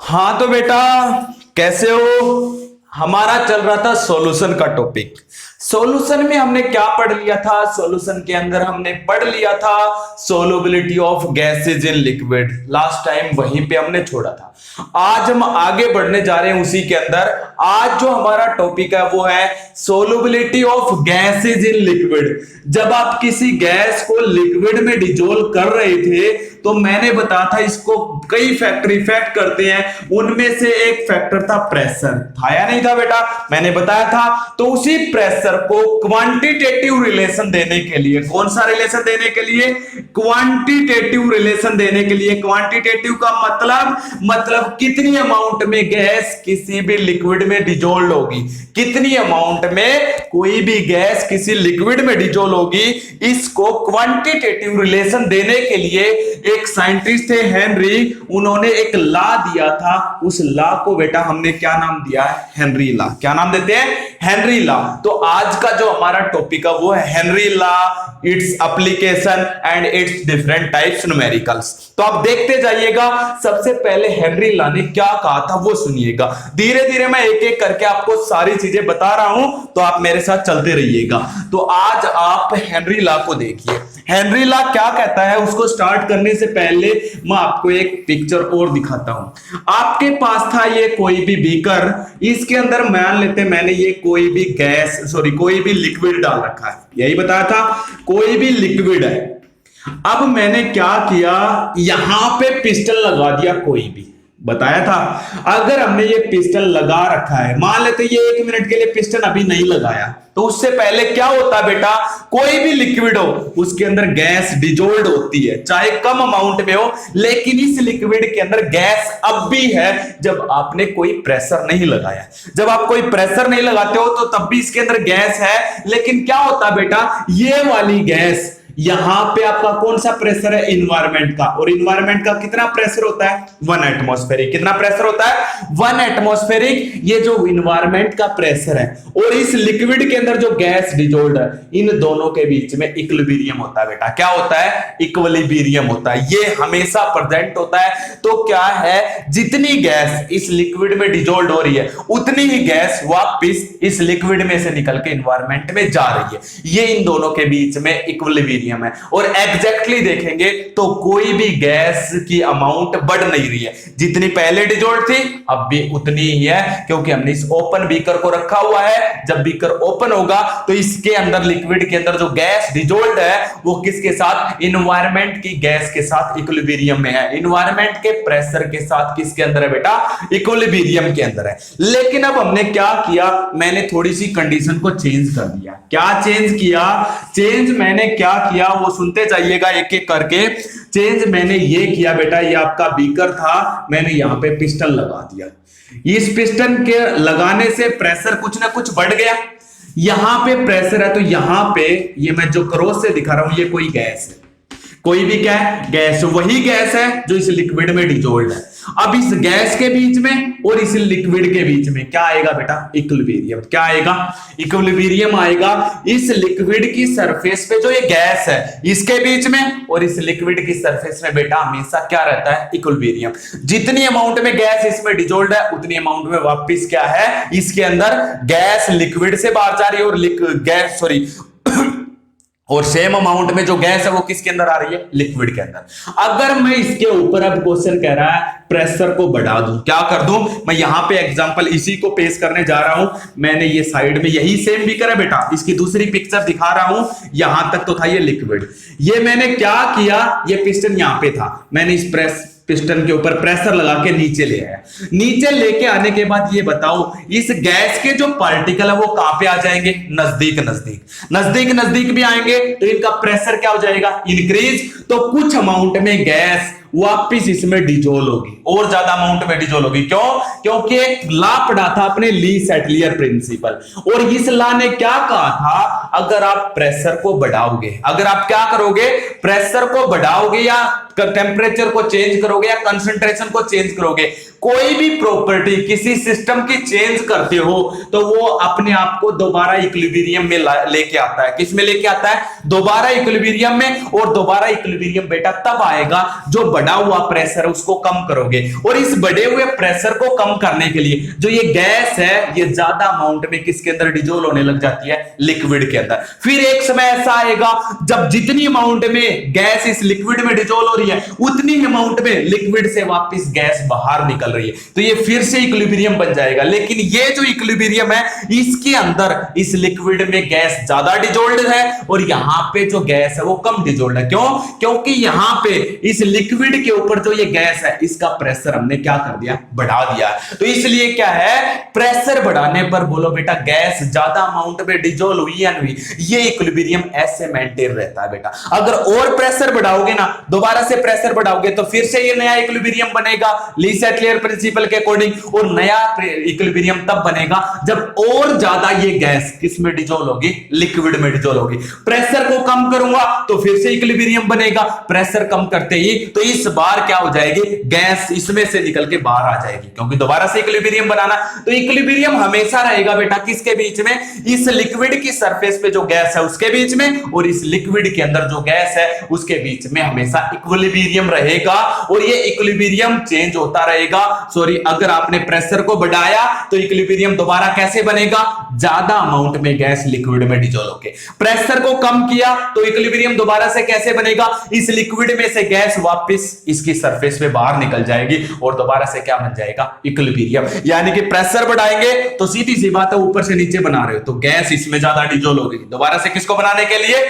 हाँ तो बेटा, कैसे हो? हमारा चल रहा था सॉल्यूशन का टॉपिक। सॉल्यूशन में हमने क्या पढ़ लिया था? सॉल्यूशन के अंदर हमने पढ़ लिया था solubility of gases in liquid. Last time वहीं पे हमने छोड़ा था। आज हम आगे बढ़ने जा रहे हैं उसी के अंदर। आज जो हमारा टॉपिक है वो है solubility of gases in liquid. जब आप किसी गैस को लिक्विड में डिजोल्व कर रहे थे तो मैंने बताया था इसको कई फैक्टर इफेक्ट करते हैं, उनमें से एक फैक्टर था प्रेशर। था या नहीं था बेटा? मैंने बताया था। तो उसी प्रेशर को क्वांटिटेटिव रिलेशन देने के लिए, कौन सा रिलेशन देने के लिए? क्वांटिटेटिव रिलेशन देने के लिए। क्वांटिटेटिव का मतलब कितनी अमाउंट में गैस किसी भी लिक्विड में डिजोल्व होगी, कितनी अमाउंट में कोई भी गैस किसी लिक्विड में डिजोल्व होगी, इसको क्वांटिटेटिव रिलेशन देने के लिए एक साइंटिस्ट थे हेनरी, उन्होंने एक लॉ दिया था। उस लॉ को बेटा हमने क्या नाम दिया है? Henry law. क्या नाम देते हैं? Henry law. तो आज का जो हमारा टॉपिक है वो है Henry law, its application and it's different types numericals. तो आप देखते जाइएगा। सबसे पहले हेनरी लॉ ने क्या कहा था वो सुनिएगा। धीरे धीरे मैं एक एक करके आपको सारी चीजें बता रहा हूं, तो आप मेरे साथ चलते रहिएगा। तो आज आप हेनरी लॉ को देखिए। हेनरी लॉ क्या कहता है, उसको स्टार्ट करने से पहले मैं आपको एक पिक्चर और दिखाता हूं। आपके पास था ये कोई भी बीकर, इसके अंदर मान लेते हैं मैंने ये कोई भी कोई भी लिक्विड डाल रखा है। यही बताया था, कोई भी लिक्विड है। अब मैंने क्या किया, यहां पे पिस्टन लगा दिया। कोई भी बताया था, अगर हमने ये पिस्टन लगा रखा है, मान लेते ये 1 मिनट के लिए पिस्टन अभी नहीं लगाया, तो उससे पहले क्या होता बेटा? कोई भी लिक्विड हो उसके अंदर गैस डिजोल्व होती है, चाहे कम अमाउंट में हो, लेकिन इस लिक्विड के अंदर गैस अब भी है जब आपने कोई प्रेशर नहीं लगाया। जब आप कोई प्रेशर नहीं लगाते हो तो तब भी इसके अंदर गैस है, लेकिन क्या होता बेटा, ये वाली गैस, यहां पे आपका कौन सा प्रेशर है? इन्वायरमेंट का। और इन्वायरमेंट का कितना प्रेशर होता है? 1 एटमॉस्फेरिक। कितना प्रेशर होता है? 1 एटमॉस्फेरिक। ये जो इन्वायरमेंट का प्रेशर है और इस लिक्विड के अंदर जो गैस डिजोल्व है, इन दोनों के बीच में इक्विलिब्रियम होता है बेटा। क्या होता है? इक्विलिब्रियम होता है। ये हमेशा प्रेजेंट होता है। तो क्या है, जितनी गैस इस लिक्विड में डिजोल्व हो रही है उतनी ही गैस वापस इस लिक्विड में से निकल के इन्वायरमेंट में जा रही है। ये इन दोनों के बीच में इक्विलिब्रियम है। और एग्जैक्टली देखेंगे तो कोई भी गैस की अमाउंट बढ़ नहीं रही है, जितनी पहले डिजोल्व थी अब भी उतनी ही है, क्योंकि हमने इस ओपन बीकर को रखा हुआ है। जब बीकर ओपन होगा तो इसके अंदर, लिक्विड के अंदर जो गैस डिजोल्व है वो किसके साथ? इन्वायरमेंट की गैस के साथ इक्विलिब्रियम में है। इन्वायरमेंट के प्रेशर के साथ किसके अंदर है बेटा? इक्विलिब्रियम के अंदर है। लेकिन अब हमने क्या किया, मैंने थोड़ी सी कंडीशन को चेंज कर दिया। क्या चेंज किया? चेंज मैंने क्या किया वो सुनते जाइएगा एक एक करके। चेंज मैंने ये किया बेटा, ये आपका बीकर था, मैंने यहां पे पिस्टन लगा दिया। इस पिस्टन के लगाने से प्रेशर कुछ ना कुछ बढ़ गया। यहां पे प्रेशर है तो यहां पे ये मैं जो क्रॉस से दिखा रहा हूं, ये कोई गैस है। कोई भी क्या है? गैस। वही गैस है जो इस लिक्विड में डिजोल्व है। अब इस गैस के बीच में और इस लिक्विड के बीच में क्या आएगा बेटा? इक्विलिब्रियम। क्या आएगा? इक्विलिब्रियम आएगा। इस लिक्विड की सरफेस पे जो ये गैस है, इसके बीच में और इस लिक्विड की सरफेस में बेटा हमेशा क्या रहता है? इक्विलिब्रियम। जितनी अमाउंट में गैस इसमें डिजोल्व है उतनी अमाउंट में वापस क्या है? इसके अंदर गैस लिक्विड से बाहर जा रही है, और और सेम अमाउंट में जो गैस है वो किसके अंदर आ रही है? लिक्विड के अंदर। अगर मैं इसके ऊपर, अब क्वेश्चन कह रहा है प्रेशर को बढ़ा दूं, क्या कर दूं? मैं यहां पे एग्जांपल इसी को पेश करने जा रहा हूं। मैंने ये साइड में यही सेम बीकर है बेटा, इसकी दूसरी पिक्चर दिखा रहा हूं। यहां तक तो था ये लिक्विड। ये मैंने क्या किया, ये पिस्टन यहां पे था, मैंने इस पिस्टन के ऊपर प्रेशर लगा के नीचे ले आया। नीचे लेके आने के बाद ये बताओ, इस गैस के जो पार्टिकल है वो कहां पे आ जाएंगे? नजदीक नजदीक। नजदीक नजदीक भी आएंगे तो इनका प्रेशर क्या हो जाएगा? इंक्रीज। तो कुछ अमाउंट में गैस वापिस इसमें डिजोल्व होगी, और ज्यादा अमाउंट में डिजोल्व होगी। क्यों? क्योंकि एक लॉ पढ़ा था अपने, ली सेटलियर प्रिंसिपल, और इस लॉ ने क्या कहा था, अगर आप प्रेशर को बढ़ाओगे, अगर आप क्या करोगे? प्रेशर को बढ़ाओगे या टेम्परेचर को चेंज करोगे या कंसंट्रेशन को चेंज करोगे, कोई भी प्रॉपर्टी किसी सिस्टम की चेंज करते हो तो वो अपने आप को दोबारा इक्विलिब्रियम में लेके आता है। किस में लेके आता है? दोबारा इक्विलिब्रियम में। और दोबारा इक्विलिब्रियम बेटा तब आएगा जो बढ़ा हुआ प्रेशर है उसको कम करोगे। और इस बढ़े हुए प्रेशर को कम करने के लिए जो ये गैस है ये ज्यादा अमाउंट में किसके अंदर डिजोल्व होने लग जाती है? लिक्विड के अंदर। फिर एक समय ऐसा आएगा जब जितनी अमाउंट में गैस इस लिक्विड में डिजोल्व हो रही है उतनी अमाउंट में लिक्विड से वापस गैस बाहर निकल रही है, तो ये फिर से इक्विलिब्रियम बन जाएगा। लेकिन ये जो इक्विलिब्रियम है इसके अंदर इस लिक्विड में गैस ज्यादा डिजोल्व है और यहां पे जो गैस है वो कम डिजोल्व है। क्यों? क्योंकि यहां पे इस लिक्विड के ऊपर जो ये गैस है इसका प्रेशर हमने क्या कर दिया? बढ़ा दिया। तो इसलिए क्या है, प्रेशर बढ़ाने पर बोलो बेटा गैस ज्यादा अमाउंट में डिजोल्व हुई या नहीं, ये इक्विलिब्रियम ऐसे मेंटेन रहता है बेटा। अगर और प्रेशर बढ़ाओगे ना, दोबारा से प्रेशर बढ़ाओगे तो फिर से ये नया इक्विलिब्रियम बनेगा ली सेटलियर प्रिंसिपल के अकॉर्डिंग। और नया इक्विलिब्रियम तब बनेगा जब और ज्यादा ये गैस किस में डिजोल्व होगी? लिक्विड में डिजोल्व होगी। प्रेशर को कम करूंगा तो फिर से इक्विलिब्रियम बनेगा। प्रेशर कम करते ही तो इस बार क्या हो जाएगी? गैस इसमें से निकल के बाहर आ जाएगी, क्योंकि दोबारा से इक्विलिब्रियम बनाना। तो इक्विलिब्रियम हमेशा रहेगा बेटा किसके बीच में? इस लिक्विड की सरफेस पे जो गैस है उसके बीच में, और इस लिक्विड के अंदर जो गैस है उसके बीच में हमेशा इक्विलिब्रियम रहेगा। और ये इक्विलिब्रियम चेंज होता रहेगा। सॉरी, अगर आपने प्रेशर को बढ़ाया तो इक्विलिब्रियम दोबारा कैसे बनेगा? ज्यादा अमाउंट में गैस लिक्विड में डिजोल्व होके। प्रेशर को कम किया तो इक्विलिब्रियम दोबारा से कैसे बनेगा? इस लिक्विड में से गैस वापस इसकी सरफेस पे बाहर निकल जाएगी और दोबारा से क्या बन जाएगा? इक्विलिब्रियम। यानी कि प्रेशर बढ़ाएंगे तो सीधी सी बात है ऊपर से नीचे बना रहे हो तो गैस इसमें ज्यादा डिजोल्व होगी। दोबारा से किसको बनाने के लिए?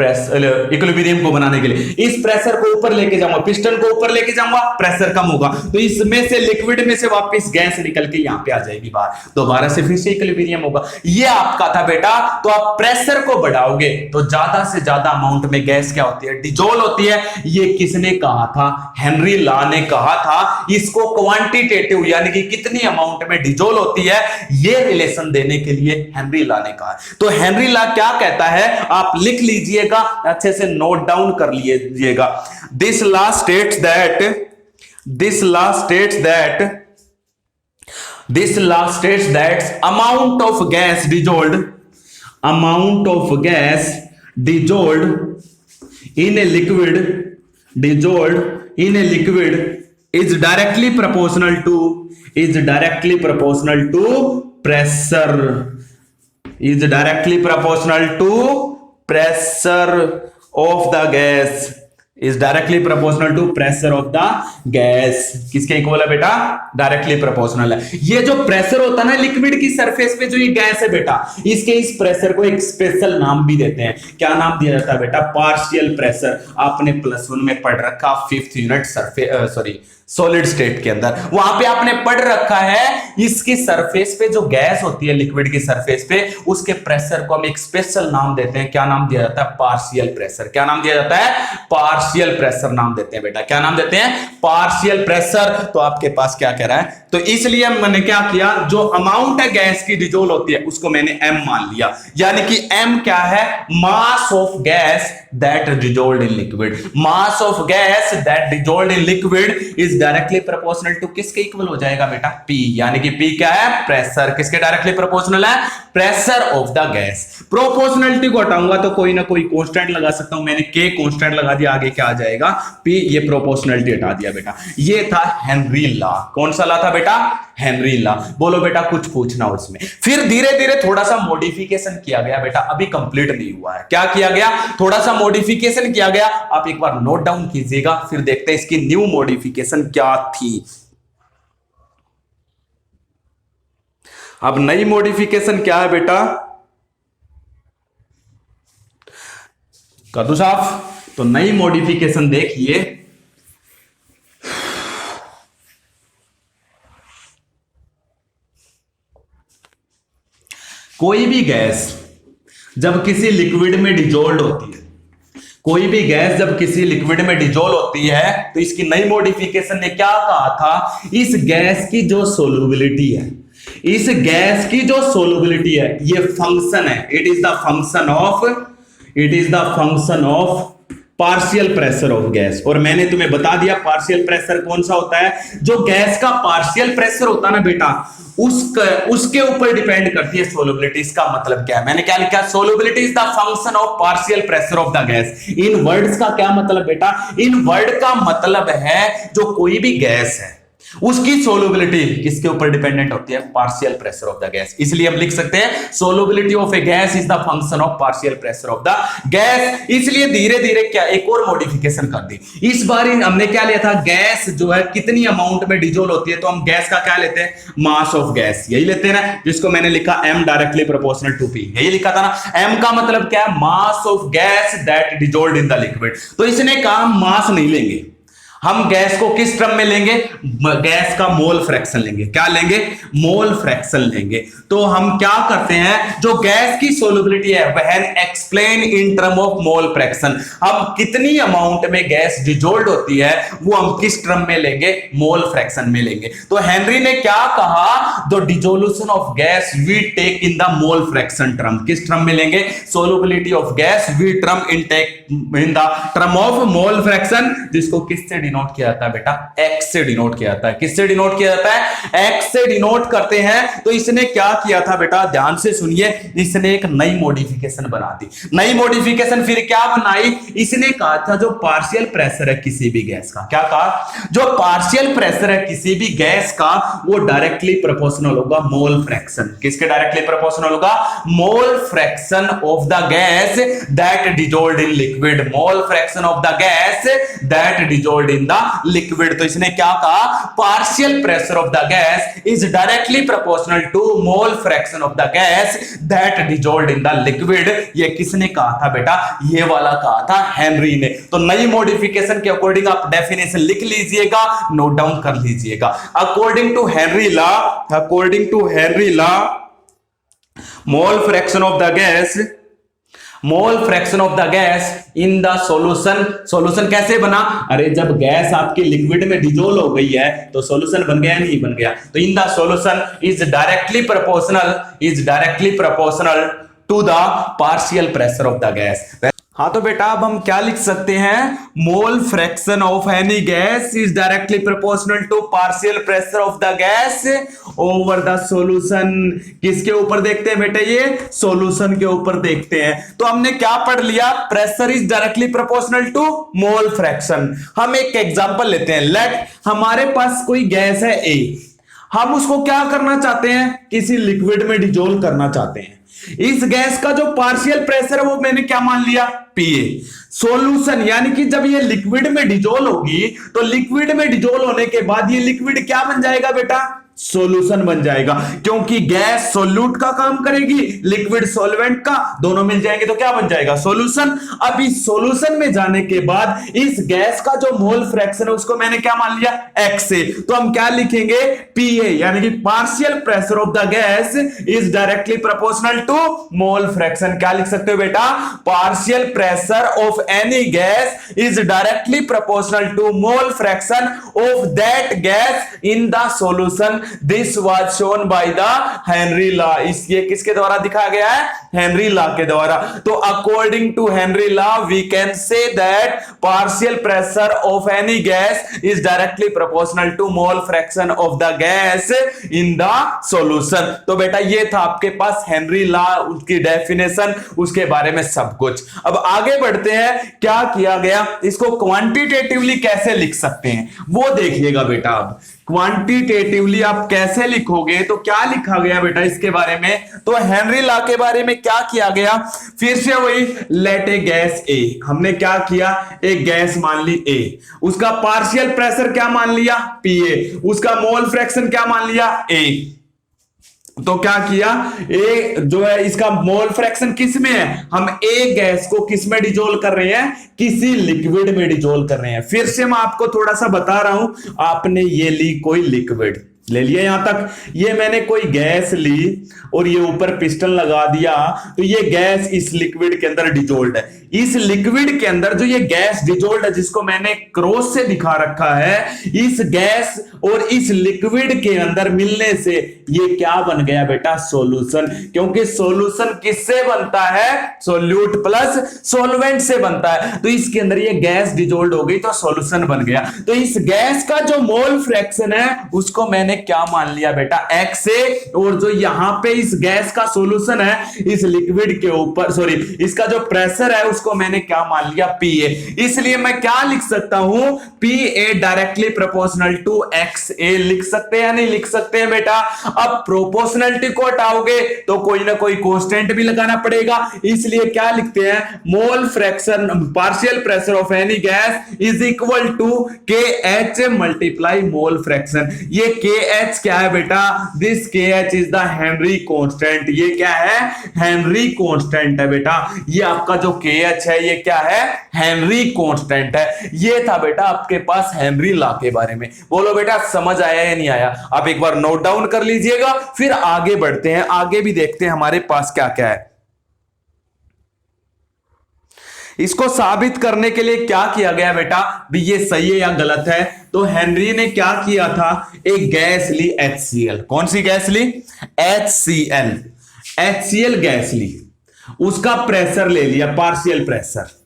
इक्विलिब्रियम को बनाने के लिए। इस प्रेशर को ऊपर लेके जाऊंगा, पिस्टन को ऊपर लेके जाऊंगा, प्रेशर कम होगा तो इसमें से लिक्विड में से वापस गैस निकल के यहां पे आ जाएगी बाहर, दोबारा से फिर से इक्विलिब्रियम होगा। ये आपका था बेटा। तो आप प्रेशर को बढ़ाओगे तो ज्यादा से ज्यादा अमाउंट में गैस क्या होती है? डिजोल्व होती है। ये किसने कहा था? हेनरी लॉ ने कहा था। इसको क्वांटिटेटिव यानी कि कितनी अमाउंट में डिजोल्व होती है ये रिलेशन देने के लिए हेनरी लॉ ने कहा। तो हेनरी लॉ क्या कहता है आप लिख लीजिए, अच्छे से नोट डाउन कर लीजिएगा। This law states that amount of gas dissolved in a liquid is directly proportional to pressure of the gas, is directly proportional to pressure of the gas। किसके इक्वल है बेटा? डायरेक्टली प्रोपोर्शनल है। ये जो pressure होता है ना liquid की सरफेस पे, जो ये गैस है बेटा, इसके इस प्रेशर को एक स्पेशल नाम भी देते हैं। क्या नाम दिया जाता है बेटा? Partial pressure. आपने +1 में पढ़ रखा 5th यूनिट सॉलिड स्टेट के अंदर, वहां पे आपने पढ़ रखा है इसकी सरफेस पे जो गैस होती है लिक्विड की सरफेस पे, उसके प्रेशर को हम एक स्पेशल नाम देते हैं। क्या नाम दिया जाता है? Partial pressure. क्या नाम दिया जाता है? पार्शियल प्रेशर नाम देते हैं बेटा। क्या नाम देते हैं? Partial pressure. तो आपके पास क्या कह रहा है? तो इसलिए मैंने क्या किया, जो अमाउंट है गैस की डिजोल्व होती है उसको मैंने m मान लिया। यानी कि m क्या है? Mass of gas that dissolved in liquid. Mass of gas that dissolved in liquid is directly proportional to किसके इक्वल हो जाएगा बेटा? P। यानी कि P क्या है? प्रेशर। किसके डायरेक्टली प्रोपोर्शनल है? Pressure of the gas. Proportionality को हटाऊंगा तो कोई ना कोई कांस्टेंट लगा सकता हूं। मैंने K कांस्टेंट लगा दिया, आगे क्या आ जाएगा? P। ये प्रोपोर्शनलिटी हटा दिया बेटा। ये था हेनरी लॉ। कौन सा लॉ था बेटा? Henry law. बोलो बेटा कुछ पूछना उसमें। फिर धीरे धीरे थोड़ा सा मॉडिफिकेशन किया गया बेटा, अभी कंप्लीट नहीं हुआ है। क्या किया गया? थोड़ा सा मॉडिफिकेशन किया गया। आप एक बार नोट डाउन कीजिएगा, फिर देखते हैं इसकी न्यू मॉडिफिकेशन क्या थी। अब नई मॉडिफिकेशन क्या है बेटा? कद्दू साहब, तो नई मॉडिफिकेशन देखिए। कोई भी गैस जब किसी लिक्विड में डिजोल्व होती है, कोई भी गैस जब किसी लिक्विड में डिजोल्व होती है तो इसकी नई मॉडिफिकेशन ने क्या कहा था? इस गैस की जो सोलुबिलिटी है, इस गैस की जो सोलुबिलिटी है, ये फंक्शन है। It is the function of partial pressure of gas. और मैंने तुम्हें बता दिया पार्शियल प्रेशर कौन सा होता है, जो गैस का पार्शियल प्रेशर होता है ना बेटा, उसके ऊपर डिपेंड करती है सोलबिलिटी। इसका मतलब क्या है, मैंने क्या लिखा, solubility is the function of partial pressure of the gas. In words का क्या मतलब बेटा, इन वर्ड का मतलब है जो कोई भी गैस है उसकी सोलबिलिटी किसके ऊपर डिपेंडेंट होती है, partial pressure of the gas. इसलिए हम लिख सकते हैं solubility of A gas is the function of partial pressure of the gas. इसलिए धीरे धीरे क्या एक और मॉडिफिकेशन कर दी। इस बार हमने क्या लिया था, गैस जो है कितनी अमाउंट में डिजोल्व होती है, तो हम गैस का क्या लेते हैं, मास ऑफ गैस, यही लेते हैं ना, जिसको मैंने लिखा m directly proportional to p, यही लिखा था ना। m का मतलब क्या है, mass of gas that dissolved in the liquid. तो इसने कहा मास नहीं लेंगे, हम गैस को किस टर्म में लेंगे, गैस का मोल फ्रैक्शन लेंगे। क्या लेंगे, मोल फ्रैक्शन लेंगे। तो हम क्या करते हैं, जो गैस की सोलबिलिटी है वह explain in term of mole fraction. हम कितनी अमाउंट में गैस डिजोल्व होती है वो हम किस टर्म में लेंगे, मोल फ्रैक्शन में लेंगे। तो हेनरी ने क्या कहा, the dissolution of gas we take in the mole fraction term. किस टर्म में लेंगे, solubility of gas we term in take in the term of mole fraction, जिसको किससे डिनोट किया जाता है बेटा, एक्स से डिनोट किया जाता है। किससे डिनोट किया जाता है, एक्स से डिनोट करते हैं। तो इसने क्या किया था बेटा, ध्यान से सुनिए, इसने एक नई मॉडिफिकेशन बना दी। नई मॉडिफिकेशन फिर क्या बनाई, इसने कहा था जो पार्शियल प्रेशर है किसी भी गैस का, क्या कहा, जो पार्शियल प्रेशर है किसी भी गैस का वो डायरेक्टली प्रोपोर्शनल होगा मोल फ्रैक्शन। किसके डायरेक्टली प्रोपोर्शनल होगा, mole fraction of the gas that dissolved in liquid, mole fraction of the gas that dissolved in the liquid. तो इसने क्या कहा, partial pressure of the gas is directly proportional to mole fraction of the gas that dissolved in the liquid. ये किसने कहा था बेटा, ये वाला कहा था हेनरी ने। तो नई मॉडिफिकेशन के अकॉर्डिंग आप डेफिनेशन लिख लीजिएगा, नोट डाउन कर लीजिएगा। According to Henry law, according to Henry law, mole fraction of the gas, mole fraction of the gas in the solution. Solution कैसे बना, अरे जब गैस आपकी लिक्विड में डिजोल्व हो गई है तो सॉल्यूशन बन गया नहीं बन गया। तो in the solution is directly proportional, is directly proportional to the partial pressure of the gas. हाँ तो बेटा अब हम क्या लिख सकते हैं, mole fraction of any gas is directly proportional to partial pressure of the gas over the solution. किसके ऊपर देखते हैं बेटा, ये सॉल्यूशन के ऊपर देखते हैं। तो हमने क्या पढ़ लिया, pressure is directly proportional to mole fraction. हम एक एग्जांपल लेते हैं, लेट हमारे पास कोई गैस है ए, हम उसको क्या करना चाहते हैं, किसी लिक्विड में डिजोल्व करना चाहते हैं। इस गैस का जो पार्शियल प्रेशर है वो मैंने क्या मान लिया, पीए। सॉल्यूशन यानी कि जब ये लिक्विड में डिजोल्व होगी तो लिक्विड में डिजोल्व होने के बाद ये लिक्विड क्या बन जाएगा बेटा, सॉल्यूशन बन जाएगा, क्योंकि गैस सॉल्यूट का काम करेगी, लिक्विड सॉल्वेंट का, दोनों मिल जाएंगे तो क्या बन जाएगा, सॉल्यूशन। अब इस सॉल्यूशन में जाने के बाद इस गैस का जो मोल फ्रैक्शन है उसको मैंने क्या मान लिया, एक्स से। तो हम क्या लिखेंगे, पीए, यानी कि partial pressure of the gas is directly proportional to mole fraction. क्या लिख सकते हो बेटा, partial pressure of any gas is directly proportional to mole fraction of that gas in the solution. This was shown by the Henry law. ये किसके द्वारा दिखाया गया है, हेनरी लॉ के द्वारा। तो according to Henry law we can say that partial pressure of any gas is directly proportional to mole fraction of the gas in the solution. तो बेटा ये था आपके पास हेनरी लॉ, उसकी डेफिनेशन, उसके बारे में सब कुछ। अब आगे बढ़ते हैं, क्या किया गया, इसको क्वांटिटेटिवली कैसे लिख सकते हैं वो देखिएगा बेटा। अब क्वांटिटेटिवली आप कैसे लिखोगे, तो क्या लिखा गया बेटा इसके बारे में, तो हेनरी लॉ के बारे में क्या किया गया, फिर से वही, लेट ए गैस ए, हमने क्या किया, एक गैस मान ली ए, उसका पार्शियल प्रेशर क्या मान लिया, पीए, उसका मोल फ्रैक्शन क्या मान लिया, ए। तो क्या किया, ए जो है इसका मोल फ्रैक्शन किस में है, हम ए गैस को किस में डिजोल्व कर रहे हैं, किसी लिक्विड में डिजोल्व कर रहे हैं। फिर से मैं आपको थोड़ा सा बता रहा हूं, आपने ये ली कोई लिक्विड, ले लिया यहां तक। ये मैंने कोई गैस ली और ये ऊपर पिस्टन लगा दिया, तो ये गैस इस लिक्विड के अंदर डिजोल्ड है। इस लिक्विड के अंदर जो ये गैस डिजोल्ड है, जिसको मैंने क्रॉस से दिखा रखा है, इस गैस और इस लिक्विड के अंदर मिलने से ये क्या बन गया बेटा, सॉल्यूशन। क्योंकि सॉल्यूशन किससे बनता है, सोल्यूट प्लस सॉल्वेंट से बनता है। तो इसके अंदर ये गैस डिजोल्ड हो गई तो सॉल्यूशन बन गया। तो इस गैस का जो मोल फ्रैक्शन है उसको मैंने क्या मान लिया बेटा, एक्स से, और जो यहां पे इस गैस का सॉल्यूशन है इस लिक्विड के ऊपर, सॉरी इसका जो प्रेशर है उसको मैंने क्या मान लिया, पी ए। इसलिए मैं क्या लिख सकता हूं, P A directly proportional to X A लिख सकते हैं या नहीं लिख सकते हैं बेटा। अब प्रोपोर्शनलिटी को हटाओगे तो कोई ना कोई कांस्टेंट भी लगाना पड़ेगा, इसलिए क्या लिखते हैं, mole fraction partial pressure of any gas is equal to K H multiply mole fraction. ये के एच क्या है बेटा, this K H is the Henry constant. ये क्या है, हेनरी कांस्टेंट है बेटा। ये आपका जो के एच है ये क्या है, हेनरी कांस्टेंट है। ये था बेटा आपके पास हेनरी लॉ के बारे में। बोलो बेटा समझ आया या नहीं आया। आप एक बार नोट डाउन कर लीजिएगा, फिर आगे बढ़ते हैं, आगे भी देखते हैं हमारे पास क्या क्या है। इसको साबित करने के लिए क्या किया गया बेटा, भी ये सही है या गलत है। तो हेनरी ने क्या किया था, एक गैस ली HCl। कौन सी गैस ली, HCl। HCl गैस ली, उसका प्रेशर ले लिया, पार्शियल प्रेशर।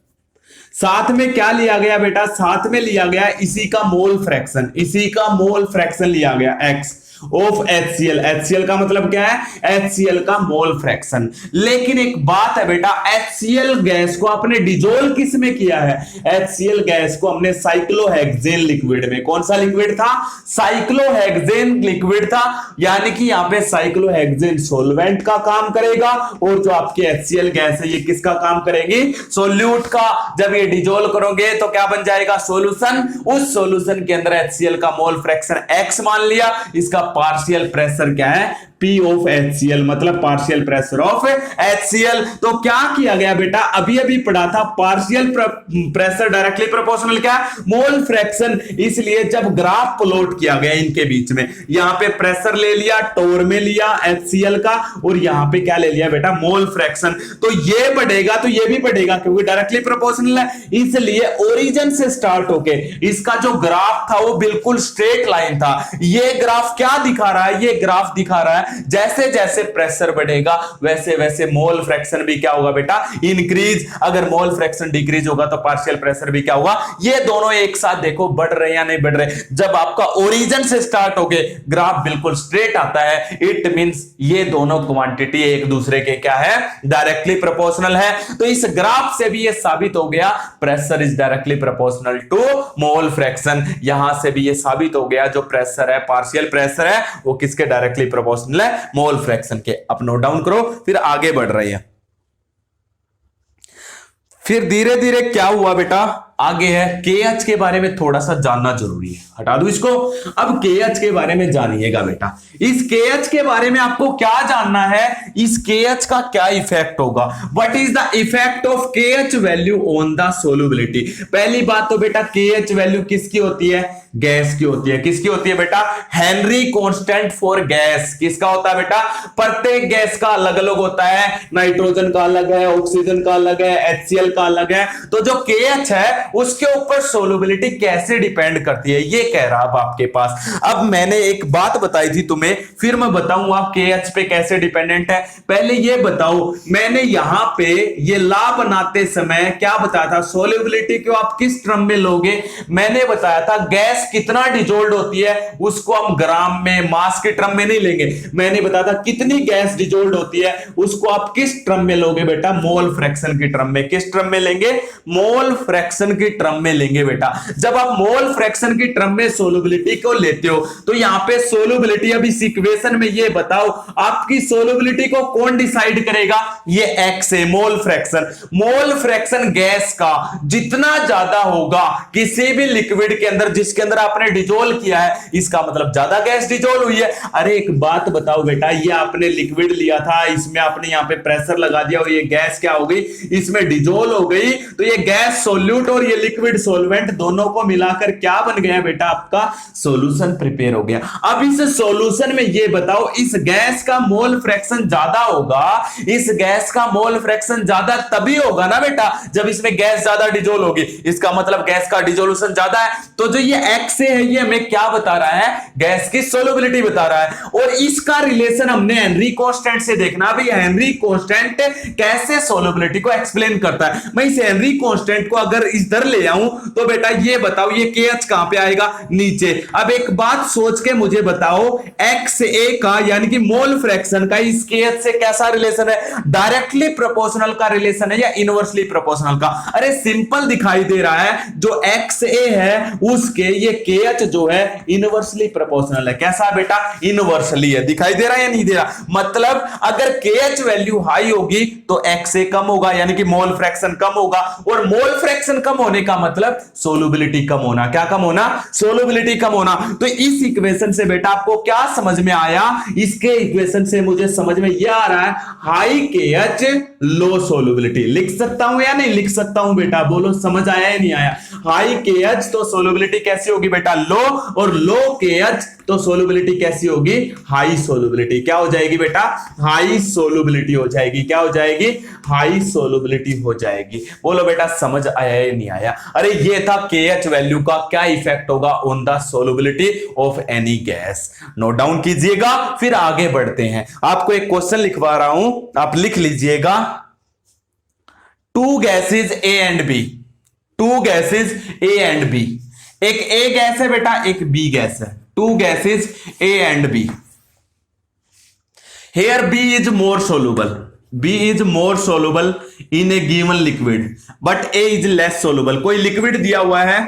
साथ में क्या लिया गया बेटा, साथ में लिया गया इसी का मोल फ्रैक्शन, इसी का मोल फ्रैक्शन लिया गया x ऑफ HCl। HCl का मतलब क्या है, HCl का मोल फ्रैक्शन। लेकिन एक बात है बेटा, HCl गैस को आपने डिजोल्व किस में किया है, HCl गैस को हमने साइक्लोहेक्सेन लिक्विड में। कौन सा लिक्विड था, साइक्लोहेक्सेन लिक्विड था। यानी कि यहां पे साइक्लोहेक्सेन सॉल्वेंट का काम करेगा और जो आपकी HCl गैस है ये किसका काम करेगी, सोल्यूट का। जब ये डिजोल्व करोगे तो क्या बन जाएगा, सॉल्यूशन। उस सॉल्यूशन के अंदर HCl का मोल फ्रैक्शन x मान लिया, इसका पार्शियल प्रेशर क्या है, P ऑफ HCl, मतलब पार्शियल प्रेशर ऑफ HCl। तो क्या किया गया बेटा, अभी अभी पढ़ा था, पार्शियल प्रेशर डायरेक्टली प्रोपोर्शनल क्या, मोल फ्रैक्शन। इसलिए जब ग्राफ प्लॉट किया गया इनके बीच में, यहां पे प्रेशर ले लिया, टोर में लिया HCl का, और यहां पे क्या ले लिया बेटा, मोल फ्रैक्शन। तो ये बढ़ेगा तो ये भी बढ़ेगा, क्योंकि डायरेक्टली प्रोपोर्शनल है। इसलिए ओरिजिन से स्टार्ट होके इसका जो ग्राफ था वो बिल्कुल स्ट्रेट लाइन था। ये ग्राफ क्या दिखा रहा है, ये ग्राफ दिखा रहा है जैसे जैसे प्रेशर बढ़ेगा वैसे वैसे मोल फ्रैक्शन भी क्या होगा बेटा, इंक्रीज। अगर मोल फ्रैक्शन डिक्रीज होगा तो पार्शियल प्रेशर भी क्या होगा, ये दोनों एक साथ देखो बढ़ रहे या नहीं बढ़ रहे। जब आपका ओरिजिन से स्टार्ट होके ग्राफ बिल्कुल स्ट्रेट आता है, इट मींस ये दोनों क्वांटिटी एक दूसरे के क्या है, डायरेक्टली प्रोपोर्शनल है। तो इस ग्राफ से भी ये साबित हो गया pressure is directly proportional to mole fraction. यहां से भी ये साबित हो गया जो प्रेशर है, पार्शियल प्रेशर है, वो किसके डायरेक्टली प्रोपोर्शनल है, मोल फ्रैक्शन के। अब नोट डाउन करो, फिर आगे बढ़ रही है। फिर धीरे धीरे क्या हुआ बेटा, आगे है KH के बारे में थोड़ा सा जानना जरूरी है, हटा दो इसको। अब KH के बारे में जानिएगा बेटा। इस KH के बारे में आपको क्या जानना है, इस KH का क्या इफेक्ट होगा, what is the effect of KH value on the solubility. पहली बात तो बेटा KH वैल्यू किसकी होती है, गैस की होती है। किसकी होती है बेटा, हेनरी कांस्टेंट फॉर गैस। किसका होता है बेटा, प्रत्येक गैस का अलग अलग होता है, नाइट्रोजन का अलग है, ऑक्सीजन का अलग है, HCl का अलग है। तो जो KH है उसके ऊपर सोल्युबिलिटी कैसे डिपेंड करती है, ये कह रहा अब आपके पास। अब मैंने एक बात बताई थी तुम्हें, फिर मैं बताऊंगा KH पे कैसे डिपेंडेंट है। पहले ये बताओ, मैंने यहां पे ये लॉ बनाते समय क्या बताया था, सोल्युबिलिटी को आप किस टर्म में लोगे। मैंने बताया था गैस कितना डिजोल्व होती है उसको हम ग्राम में, मास के टर्म में नहीं लेंगे। मैंने बताया था कितनी गैस डिजोल्व होती है उसको आप किस टर्म में लोगे बेटा, मोल फ्रैक्शन की टर्म में। किस टर्म में लेंगे, मोल फ्रैक्शन की टर्म में लेंगे बेटा। जब आप मोल फ्रैक्शन की टर्म में सोल्युबिलिटी को लेते हो तो यहां पे सोल्युबिलिटी, अब इस इक्वेशन में ये बताओ आपकी सोल्युबिलिटी को कौन डिसाइड करेगा, ये x है, mole fraction. Mole fraction gas का जितना ज्यादा होगा किसी भी लिक्विड के अंदर जिसके अंदर आपने डिजोल्व किया है, इसका मतलब ज्यादा गैस डिजोल्व हुई है। अरे एक बात बताओ बेटा, ये आपने लिक्विड लिया था, इसमें आपने यहां पे प्रेशर लगा दिया और ये गैस क्या हो गई, इसमें डिजोल्व हो गई, तो ये गैस सोल्यूट और और ये लिक्विड सॉल्वेंट दोनों को मिलाकर क्या बन गया बेटा, आपका सॉल्यूशन प्रिपेयर हो गया। अब इस सॉल्यूशन में ये बताओ, इस गैस का मोल फ्रैक्शन ज्यादा होगा, इस गैस का मोल फ्रैक्शन ज्यादा तभी होगा ना बेटा जब इसमें गैस ज्यादा डिजोल्व होगी। इसका मतलब गैस का डिजोल्यूशन ज्यादा है। तो जो ये एक्स है ये हमें क्या बता रहा है, गैस की सोलबिलिटी बता रहा है। और इसका रिलेशन हमने हेनरी कांस्टेंट से देखना भी, हेनरी कांस्टेंट कैसे सोलबिलिटी को एक्सप्लेन करता है। मैं इस हेनरी कांस्टेंट को अगर इधर ले आऊं तो बेटा ये बताओ ये KH कहां पे आएगा, नीचे। अब एक बात सोच के मुझे बताओ, XA का यानी कि मोल फ्रैक्शन का इस KH से कैसा रिलेशन है, डायरेक्टली प्रोपोर्शनल का रिलेशन है या इनवर्सली प्रोपोर्शनल का? अरे सिंपल दिखाई दे रहा है, जो XA है उसके ये KH जो है इनवर्सली प्रोपोर्शनल है। कैसा बेटा, इनवर्सली है। दिखाई दे रहा है या नहीं दे रहा? मतलब अगर KH वैल्यू हाई होगी तो XA कम होगा यानी कि मोल फ्रैक्शन कम होगा, और मोल फ्रैक्शन कम होने का मतलब सोलबिलिटी कम होना। क्या कम होना, सोलबिलिटी कम होना। तो इस इक्वेशन से बेटा आपको क्या समझ में आया, इसके इक्वेशन से मुझे समझ में यह आ रहा है हाई KH लो सोलबिलिटी। लिख सकता हूं या नहीं लिख सकता हूं बेटा, बोलो समझ आया या नहीं आया? हाई KH तो सोलबिलिटी कैसी होगी बेटा, लो, और लो KH तो सोलबिलिटी कैसी होगी, हाई सोलबिलिटी। क्या हो जाएगी बेटा, हाई सोलबिलिटी हो जाएगी। क्या हो जाएगी, हाई सोलबिलिटी हो जाएगी। बोलो बेटा समझ आया या नहीं आया? अरे ये था KH वैल्यू का क्या इफेक्ट होगा on the solubility of any gas. Note down कीजिएगा, फिर आगे बढ़ते हैं। आपको एक क्वेश्चन लिखवा रहा हूं, आप लिख लीजिएगा। To gases A and B, to gases A and B, एक A गैस है बेटा, एक B गैस है। To gases A and B, here B is more soluble, B is more soluble in a given liquid but A is less soluble। कोई liquid दिया हुआ है,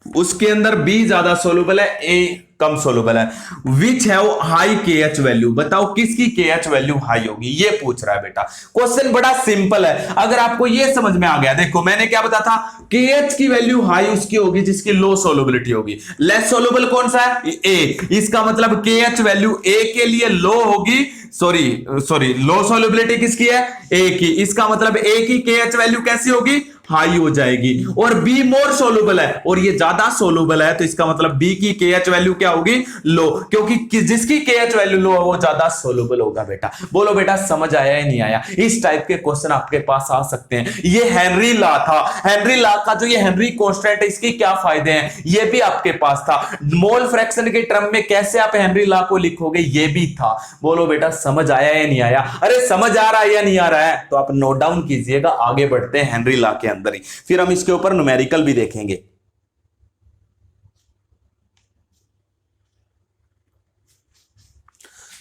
उसके अंदर B ज्यादा सोलुबल है, A कम सोलुबल है। Which have high KH value, बताओ किसकी KH वैल्यू हाई होगी, ये पूछ रहा है बेटा। क्वेश्चन बड़ा सिंपल है, अगर आपको ये समझ में आ गया। देखो मैंने क्या बताया था, KH की वैल्यू हाई उसकी होगी जिसकी लो सोलबिलिटी होगी। लेस सोलुबल कौन सा है, A। इसका मतलब KH वैल्यू A के लिए लो होगी, सॉरी लो सोलबिलिटी किसकी है, A की। इसका मतलब A की KH वैल्यू कैसी होगी, हाई हो जाएगी। और B मोर सोलुबल है और ये ज्यादा सोलुबल है, तो इसका मतलब B की KH वैल्यू क्या होगी, लो, क्योंकि जिसकी KH वैल्यू लो है वो ज्यादा सोलुबल होगा बेटा। बोलो बेटा समझ आया या नहीं आया? इस टाइप के क्वेश्चन आपके पास आ सकते हैं। ये हेनरी लॉ था, हेनरी लॉ का जो ये हेनरी कांस्टेंट है इसके क्या फायदे हैं, ये भी आपके पास था। मोल फ्रैक्शन के टर्म में कैसे आप हेनरी लॉ को लिखोगे, ये भी था। बोलो बेटा समझ आया या नहीं आया? अरे समझ आ रहा है या नहीं आ रहा है? तो आप नोट डाउन कीजिएगा, आगे बढ़ते हैं हेनरी लॉ के अंदर ही, फिर हम इसके ऊपर न्यूमेरिकल भी देखेंगे।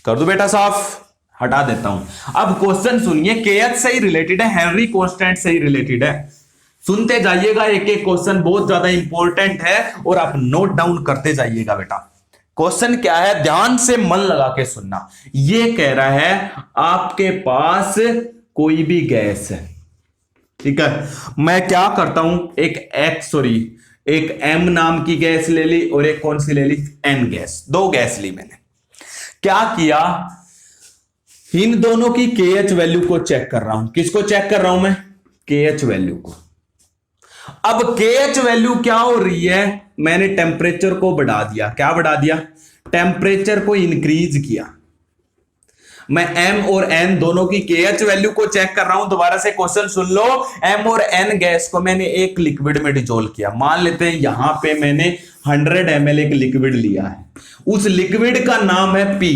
कर दो बेटा साफ, हटा देता हूं। अब क्वेश्चन सुनिए, KH से ही रिलेटेड है, हेनरी कांस्टेंट से ही रिलेटेड है। सुनते जाइएगा, एक एक क्वेश्चन बहुत ज्यादा इंपॉर्टेंट है और आप नोट डाउन करते जाइएगा बेटा। क्वेश्चन क्या है, ध्यान से मन लगा के सुनना। ये कह रहा है आपके पास कोई भी गैस है, ठीक है। मैं क्या करता हूं, एक M नाम की गैस ले ली और एक कौन सी ले ली, N गैस। दो गैस ली मैंने। क्या किया, इन दोनों की KH वैल्यू को चेक कर रहा हूं। किसको चेक कर रहा हूं मैं, KH वैल्यू को। अब KH वैल्यू क्या हो रही है, मैंने टेम्परेचर को बढ़ा दिया। क्या बढ़ा दिया, टेम्परेचर को इंक्रीज किया। मैं M और N दोनों की KH वैल्यू को चेक कर रहा हूं। दोबारा से क्वेश्चन सुन लो। M और N गैस को मैंने एक लिक्विड में डिजोल्व किया। मान लेते हैं यहां पे मैंने 100 ml एक लिक्विड लिया है, उस लिक्विड का नाम है P।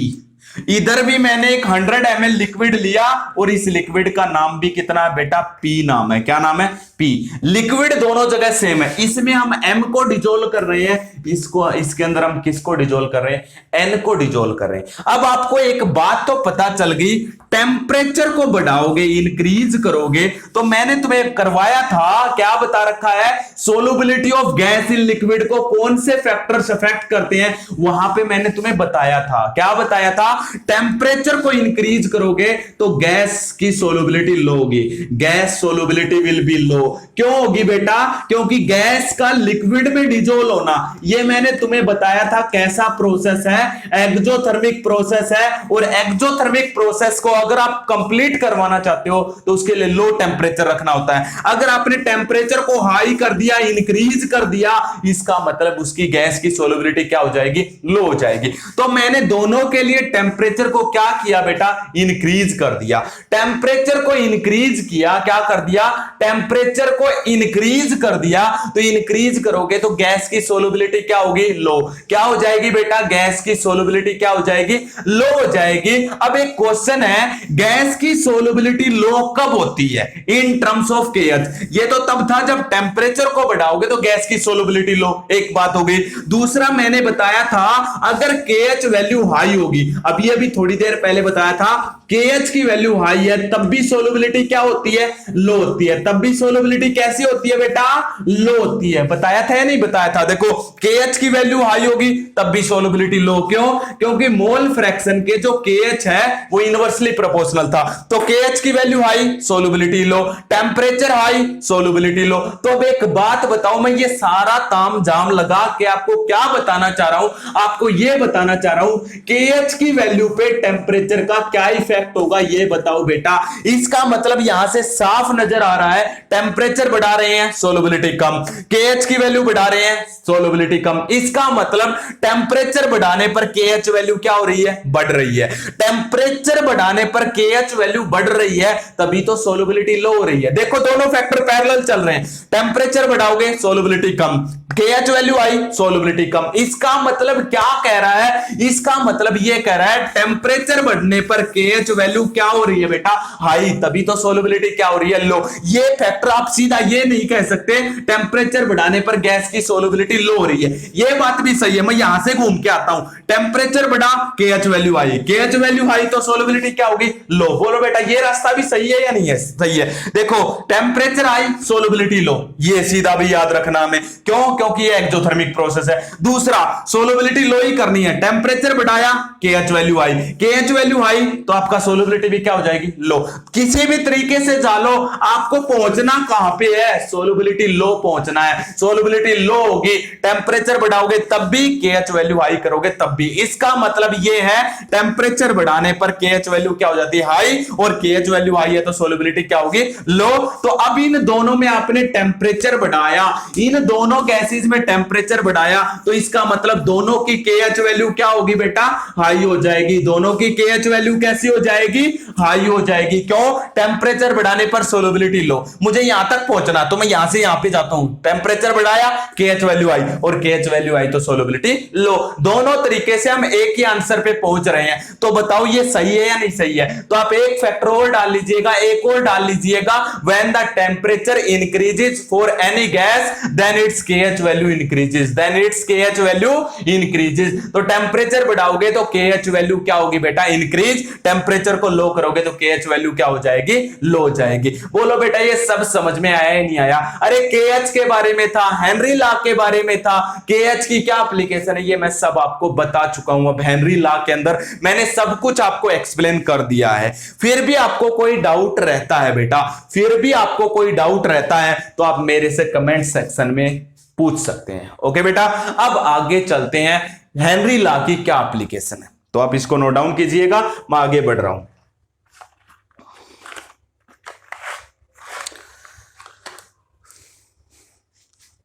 इधर भी मैंने एक 100 ml लिक्विड लिया और इस लिक्विड का नाम भी कितना है बेटा, P नाम है। क्या नाम है, P। लिक्विड दोनों जगह सेम है। इसमें हम M को डिजोल्व कर रहे हैं, इसके अंदर हम किसको डिजोल्व कर रहे हैं, N को डिजोल्व कर रहे हैं। अब आपको एक बात तो पता चल गई, टेम्परेचर को बढ़ाओगे, इंक्रीज करोगे, तो मैंने तुम्हें करवाया था, क्या बता रखा है, solubility of gas in liquid को कौन से फैक्टर्स अफेक्ट करते हैं, वहां पे मैंने तुम्हें बताया था। क्या बताया था, टेम्परेचर को इंक्रीज करोगे तो गैस की सोलबिलिटी लो होगी, गैस सोलबिलिटी विल बी लो। क्यों होगी बेटा? क्योंकि गैस का लिक्विड में डिजोल्व होना, ये मैंने तुम्हें बताया था कैसा प्रोसेस है, एक्सोथर्मिक प्रोसेस है। और एक्सोथर्मिक प्रोसेस को अगर आप कंप्लीट करवाना चाहते हो तो उसके लिए लो टेम्परेचर रखना होता है। अगर आपने टेम्परेचर को हाई कर दिया, इंक्रीज कर दिया, इसका मतलब उसकी गैस की सोलबिलिटी क्या हो जाएगी? लो हो जाएगी। तो मैंने दोनों के लिए टेम्परेचर को क्या किया बेटा? इंक्रीज कर दिया। टेम्परेचर को इंक्रीज किया, क्या कर दिया? टेम्परेचर को इंक्रीज कर दिया। तो इंक्रीज करोगे तो गैस की सोलबिलिटी क्या होगी? लो। क्या हो जाएगी बेटा? गैस की सोलबिलिटी क्या हो जाएगी? लो हो जाएगी। अब एक क्वेश्चन है, गैस की सोलबिलिटी लो कब होती है? In terms of KH. ये तो तब था जब टेम्परेचर को बढ़ाओगे तो गैस की सोलबिलिटी लो, एक बात हो गई। दूसरा मैंने बताया था अगर केएच वैल्यू हाई होगी, अभी थोड़ी देर पहले बताया था केएच की वैल्यू हाई है तब भी सोलबिलिटी क्या होती है? लो होती है। तब भी सोलबिलिटी कैसी होती है बेटा? लो होती है। बताया था या नहीं बताया था? देखो केएच की वैल्यू हाई होगी तब भी सोलबिलिटी लो। क्यों? क्योंकि मोल फ्रैक्शन के जो केएच है वो इनवर्सली प्रोपोर्शनल था। तो केएच की वैल्यू हाई, सोलबिलिटी लो, टेम्परेचर हाई, सोलबिलिटी लो। तो अब एक बात बताओ, मैं ये सारा ताम जाम लगा के आपको क्या बताना चाह रहा हूं? आपको ये बताना चाह रहा हूं केएच की वैल्यू पे टेम्परेचर का क्या इफेक्ट होगा, ये बताओ बेटा। इसका मतलब यहां से साफ नजर आ रहा है टेम्परेचर बढ़ा रहे हैं, सोलबिलिटी कम, केएच की वैल्यू बढ़ा रहे हैं, सोलबिलिटी कम। इसका मतलब टेम्परेचर बढ़ाने पर केएच वैल्यू क्या हो रही है? बढ़ रही है। टेम्परेचर बढ़ाने पर केएच वैल्यू बढ़ रही है तभी तो सोलबिलिटी लो हो रही है। देखो दोनों फैक्टर पैरेलल चल रहे हैं। टेम्परेचर बढ़ाओगे सोलबिलिटी कम, केएच वैल्यू आई, सोलबिलिटी कम। इसका मतलब क्या कह रहा है? इसका मतलब यह कह रहा है टेम्परेचर बढ़ने पर केएच वैल्यू क्या हो रही है बेटा? हाई, तभी तो सोलबिलिटी क्या हो रही है? लो। ये फैक्टर आप सीधा ये नहीं कह सकते टेम्परेचर बढ़ाने पर गैस की सोलबिलिटी लो हो रही है। ये बात भी सही है, मैं यहां से घूम के आता हूं। टेम्परेचर बढ़ा, केएच वैल्यू आई, केएच वैल्यू हाई तो सोलबिलिटी क्या होगी? लो। बोलो बेटा ये रास्ता भी सही है या नहीं है? सही है। देखो टेम्परेचर हाई, सोलबिलिटी लो, ये सीधा भी याद रखना हमें। क्यों? क्योंकि ये एक्सोथर्मिक प्रोसेस है। दूसरा सोलबिलिटी लो ही करनी है, टेम्परेचर बढ़ाया, KH value high, KH value high तो आपका सोलबिलिटी भी क्या हो जाएगी? लो। किसी भी तरीके से जानो, आपको पहुंचना कहां पे है? सोलबिलिटी लो पहुंचना है। सोलबिलिटी लो होगी, टेम्परेचर बढ़ाओगे तब भी, केएच वैल्यू हाई करोगे तब भी। इसका मतलब ये है टेम्परेचर बढ़ाने पर केएच वैल्यू क्या हो जाती है? हाई, और केएच वैल्यू हाई है तो सोलबिलिटी क्या होगी? लो। तो अब इन दोनों में आपने टेम्परेचर बढ़ाया, इन दोनों गैसेस में टेम्परेचर बढ़ाया, तो इसका मतलब दोनों की केएच वैल्यू क्या होगी बेटा? हाई हो जाएगी। दोनों की केएच वैल्यू कैसी हो जाएगी? हाई हो जाएगी। क्यों? टेम्परेचर बढ़ाने पर सोलबिलिटी लो। मुझे यहां तक पहुंचना, तो मैं यहां से यहां पे जाता हूं। टेम्परेचर बढ़ाया, केएच वैल्यू आई, और केएच वैल्यू आई तो सोलबिलिटी लो। दोनों तरीके से हम एक ही आंसर पे पहुंच रहे हैं। तो बताओ ये सही है या नहीं सही है? तो आप एक फैक्टर और डाल लीजिएगा, एक और डाल लीजिएगा। When the temperature increases for any gas then its K H value increases, then its K H value increases. तो टेम्परेचर बढ़ाओगे तो केएच वैल्यू क्या होगी बेटा? इंक्रीज। टेम्परेचर को लो करोगे तो केएच वैल्यू क्या हो जाएगी? लो हो जाएगी। बोलो बेटा ये सब समझ में आया या नहीं आया? अरे केएच के बारे में था, हेनरी लॉ के बारे में था, केएच की क्या एप्लीकेशन है ये मैं सब आपको बता चुका हूं। अब हेनरी लॉ के अंदर मैंने सब कुछ आपको एक्सप्लेन कर दिया है। फिर भी आपको कोई डाउट रहता है बेटा, फिर भी आपको कोई डाउट रहता है तो आप मेरे से कमेंट सेक्शन में पूछ सकते हैं। ओके बेटा, अब आगे चलते हैं। हेनरी लॉ की क्या एप्लीकेशन है तो आप इसको नोट डाउन कीजिएगा, मैं आगे बढ़ रहा हूं।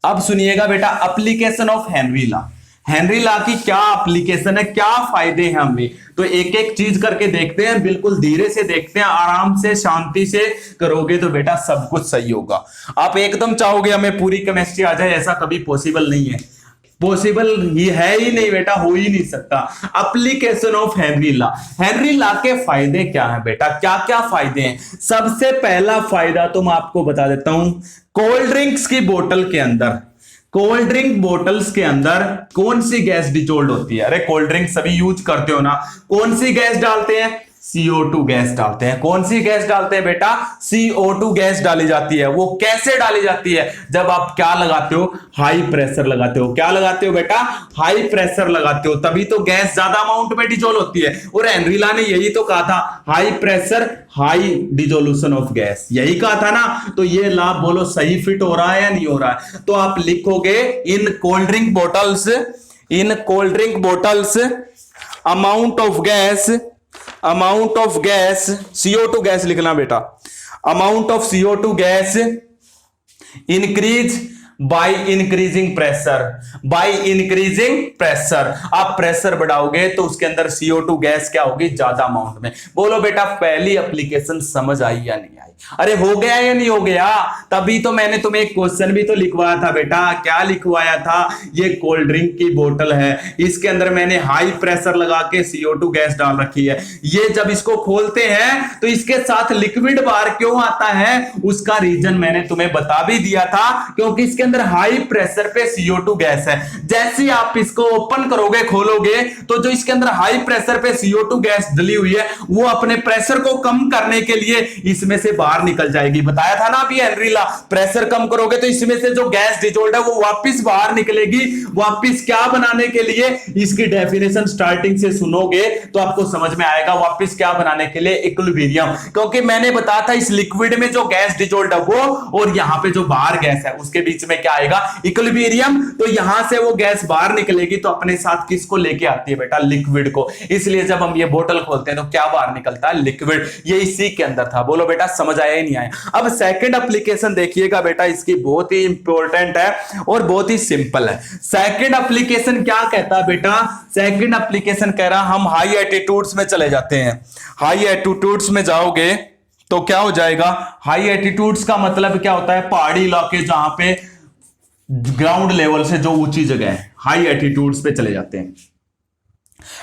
अब सुनिएगा बेटा, application of Henry law. Henry law की क्या एप्लीकेशन है, क्या फायदे हैं हमें, तो एक एक चीज करके देखते हैं। बिल्कुल धीरे से देखते हैं, आराम से शांति से करोगे तो बेटा सब कुछ सही होगा। आप एकदम चाहोगे हमें पूरी केमिस्ट्री आ जाए, ऐसा कभी पॉसिबल नहीं है। पॉसिबल ये है ही नहीं बेटा, हो ही नहीं सकता। Application of Henry law. Henry law के फायदे क्या हैं बेटा? क्या क्या फायदे हैं? सबसे पहला फायदा तो मैं आपको बता देता हूं। कोल्ड ड्रिंक्स की बोतल के अंदर, कोल्ड ड्रिंक बोतल्स के अंदर कौन सी गैस डिजोल्व होती है? अरे कोल्ड ड्रिंक सभी यूज करते हो ना, कौन सी गैस डालते हैं? CO2 गैस डालते हैं। कौन सी गैस डालते हैं बेटा? CO2 गैस डाली जाती है। वो कैसे डाली जाती है? जब आप क्या लगाते हो? हाई प्रेशर लगाते हो। क्या लगाते हो बेटा? हाई प्रेशर लगाते हो, तभी तो गैस ज्यादा अमाउंट में डिजोल्व होती है। और हेनरी ला ने यही तो कहा था, high pressure high dissolution of gas, यही कहा था ना। तो ये ला बोलो सही फिट हो रहा है या नहीं हो रहा है? तो आप लिखोगे in cold drink bottles amount of gas CO2 gas लिखना बेटा। Amount of CO2 gas increase by increasing pressure. आप प्रेशर बढ़ाओगे तो उसके अंदर CO2 गैस क्या होगी? ज्यादा अमाउंट में। बोलो बेटा पहली एप्लीकेशन समझ आई या नहीं आई? अरे हो गया या नहीं हो गया? तभी तो मैंने तुम्हें एक क्वेश्चन भी तो लिखवाया था बेटा। क्या लिखवाया था? ये कोल्ड ड्रिंक की बोतल है, इसके अंदर मैंने हाई प्रेशर लगा के CO2 गैस डाल रखी है। ये जब इसको खोलते हैं तो इसके साथ लिक्विड बाहर क्यों आता है? उसका रीजन मैंने तुम्हें बता भी दिया था, क्योंकि इसके अंदर हाई प्रेशर पे CO2 गैस है। जैसे ही आप इसको ओपन करोगे, खोलोगे, तो जो इसके अंदर हाई प्रेशर पे CO2 गैस डली हुई है वो अपने प्रेशर को कम करने के लिए इसमें से बाहर निकल जाएगी। बताया था ना अभी हेनरी ला, प्रेशर कम करोगे तो इसमें से जो गैस डिजोल्व है वो वापस बाहर निकलेगी। वापस क्या बनाने के लिए? इसकी डेफिनेशन स्टार्टिंग से सुनोगे तो आपको समझ में आएगा। वापस क्या बनाने के लिए? इक्विलिब्रियम। क्योंकि मैंने बताया था इस लिक्विड में जो गैस डिजोल्व है वो, और यहां पे जो बाहर गैस है उसके बीच में क्या आएगा? इक्विलिब्रियम। तो यहां से वो गैस बाहर निकलेगी तो अपने साथ किसको लेके आती है बेटा? लिक्विड को। इसलिए जब हम ये बोतल खोलते हैं तो क्या बाहर निकलता है? लिक्विड। ये इसी के अंदर था। बोलो बेटा समझ आया ही नहीं आया? अब सेकंड एप्लीकेशन देखिएगा बेटा, इसकी बहुत ही इंपॉर्टेंट है और बहुत ही सिंपल है। सेकंड एप्लीकेशन क्या कहता है बेटा? सेकंड एप्लीकेशन कह रहा हम हाई एल्टीट्यूड्स में चले जाते हैं। हाई एल्टीट्यूड्स में जाओगे तो क्या हो जाएगा? हाई एल्टीट्यूड्स का मतलब क्या होता है? पहाड़ी इलाके जहां पे ग्राउंड लेवल से जो ऊंची जगह है, हाई एल्टीट्यूड्स पे चले जाते हैं।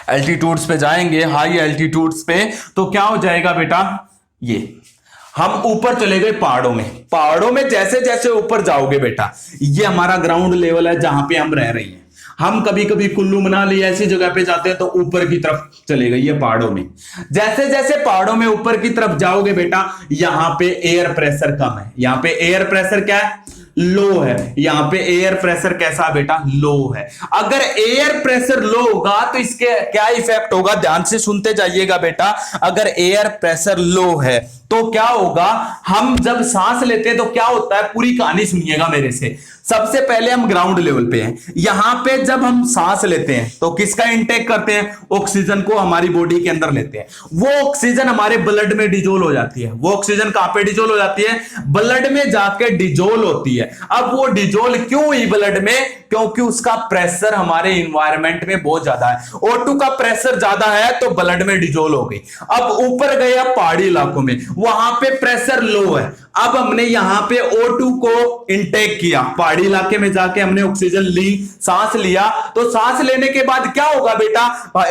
एल्टीट्यूड्स पे जाएंगे, हाई एल्टीट्यूड्स पे, तो क्या हो जाएगा बेटा? ये हम ऊपर चले गए पहाड़ों में। पहाड़ों में जैसे जैसे ऊपर जाओगे बेटा, ये हमारा ग्राउंड लेवल है जहां पे हम रह रहे हैं। हम कभी कभी कुल्लू मनाली ऐसी जगह पे जाते हैं तो ऊपर की तरफ चले गए ये पहाड़ों में। जैसे जैसे पहाड़ों में ऊपर की तरफ जाओगे बेटा, यहां पे एयर प्रेशर कम है। यहां पे एयर प्रेशर क्या है? लो है। यहां पे एयर प्रेशर कैसा बेटा? लो है। अगर एयर प्रेशर लो होगा तो इसके क्या इफेक्ट होगा? ध्यान से सुनते जाइएगा बेटा। अगर एयर प्रेशर लो है तो क्या होगा? हम जब सांस लेते हैं तो क्या होता है? पूरी कहानी सुनिएगा मेरे से। सबसे पहले हम ग्राउंड लेवल पे हैं। यहां पे जब हम सांस लेते हैं तो किसका इंटेक करते हैं? ऑक्सीजन को हमारी बॉडी के अंदर लेते हैं। वो ऑक्सीजन हमारे ब्लड में डिजोल्व हो जाती है। वो ऑक्सीजन कहां पे डिजोल्व हो जाती है? ब्लड में जाके डिजोल्व होती है। अब वो डिजोल्व क्यों हुई ब्लड में? क्योंकि उसका प्रेशर हमारे इन्वायरमेंट में बहुत ज्यादा है। O2 का प्रेशर ज्यादा है तो ब्लड में डिजोल्व हो गई। अब ऊपर गए आप पहाड़ी इलाकों में, वहां पे प्रेशर लो है। अब हमने यहां पे O2 को इंटेक किया, पहाड़ी इलाके में जाके हमने ऑक्सीजन ली, सांस लिया। तो सांस लेने के बाद क्या होगा बेटा?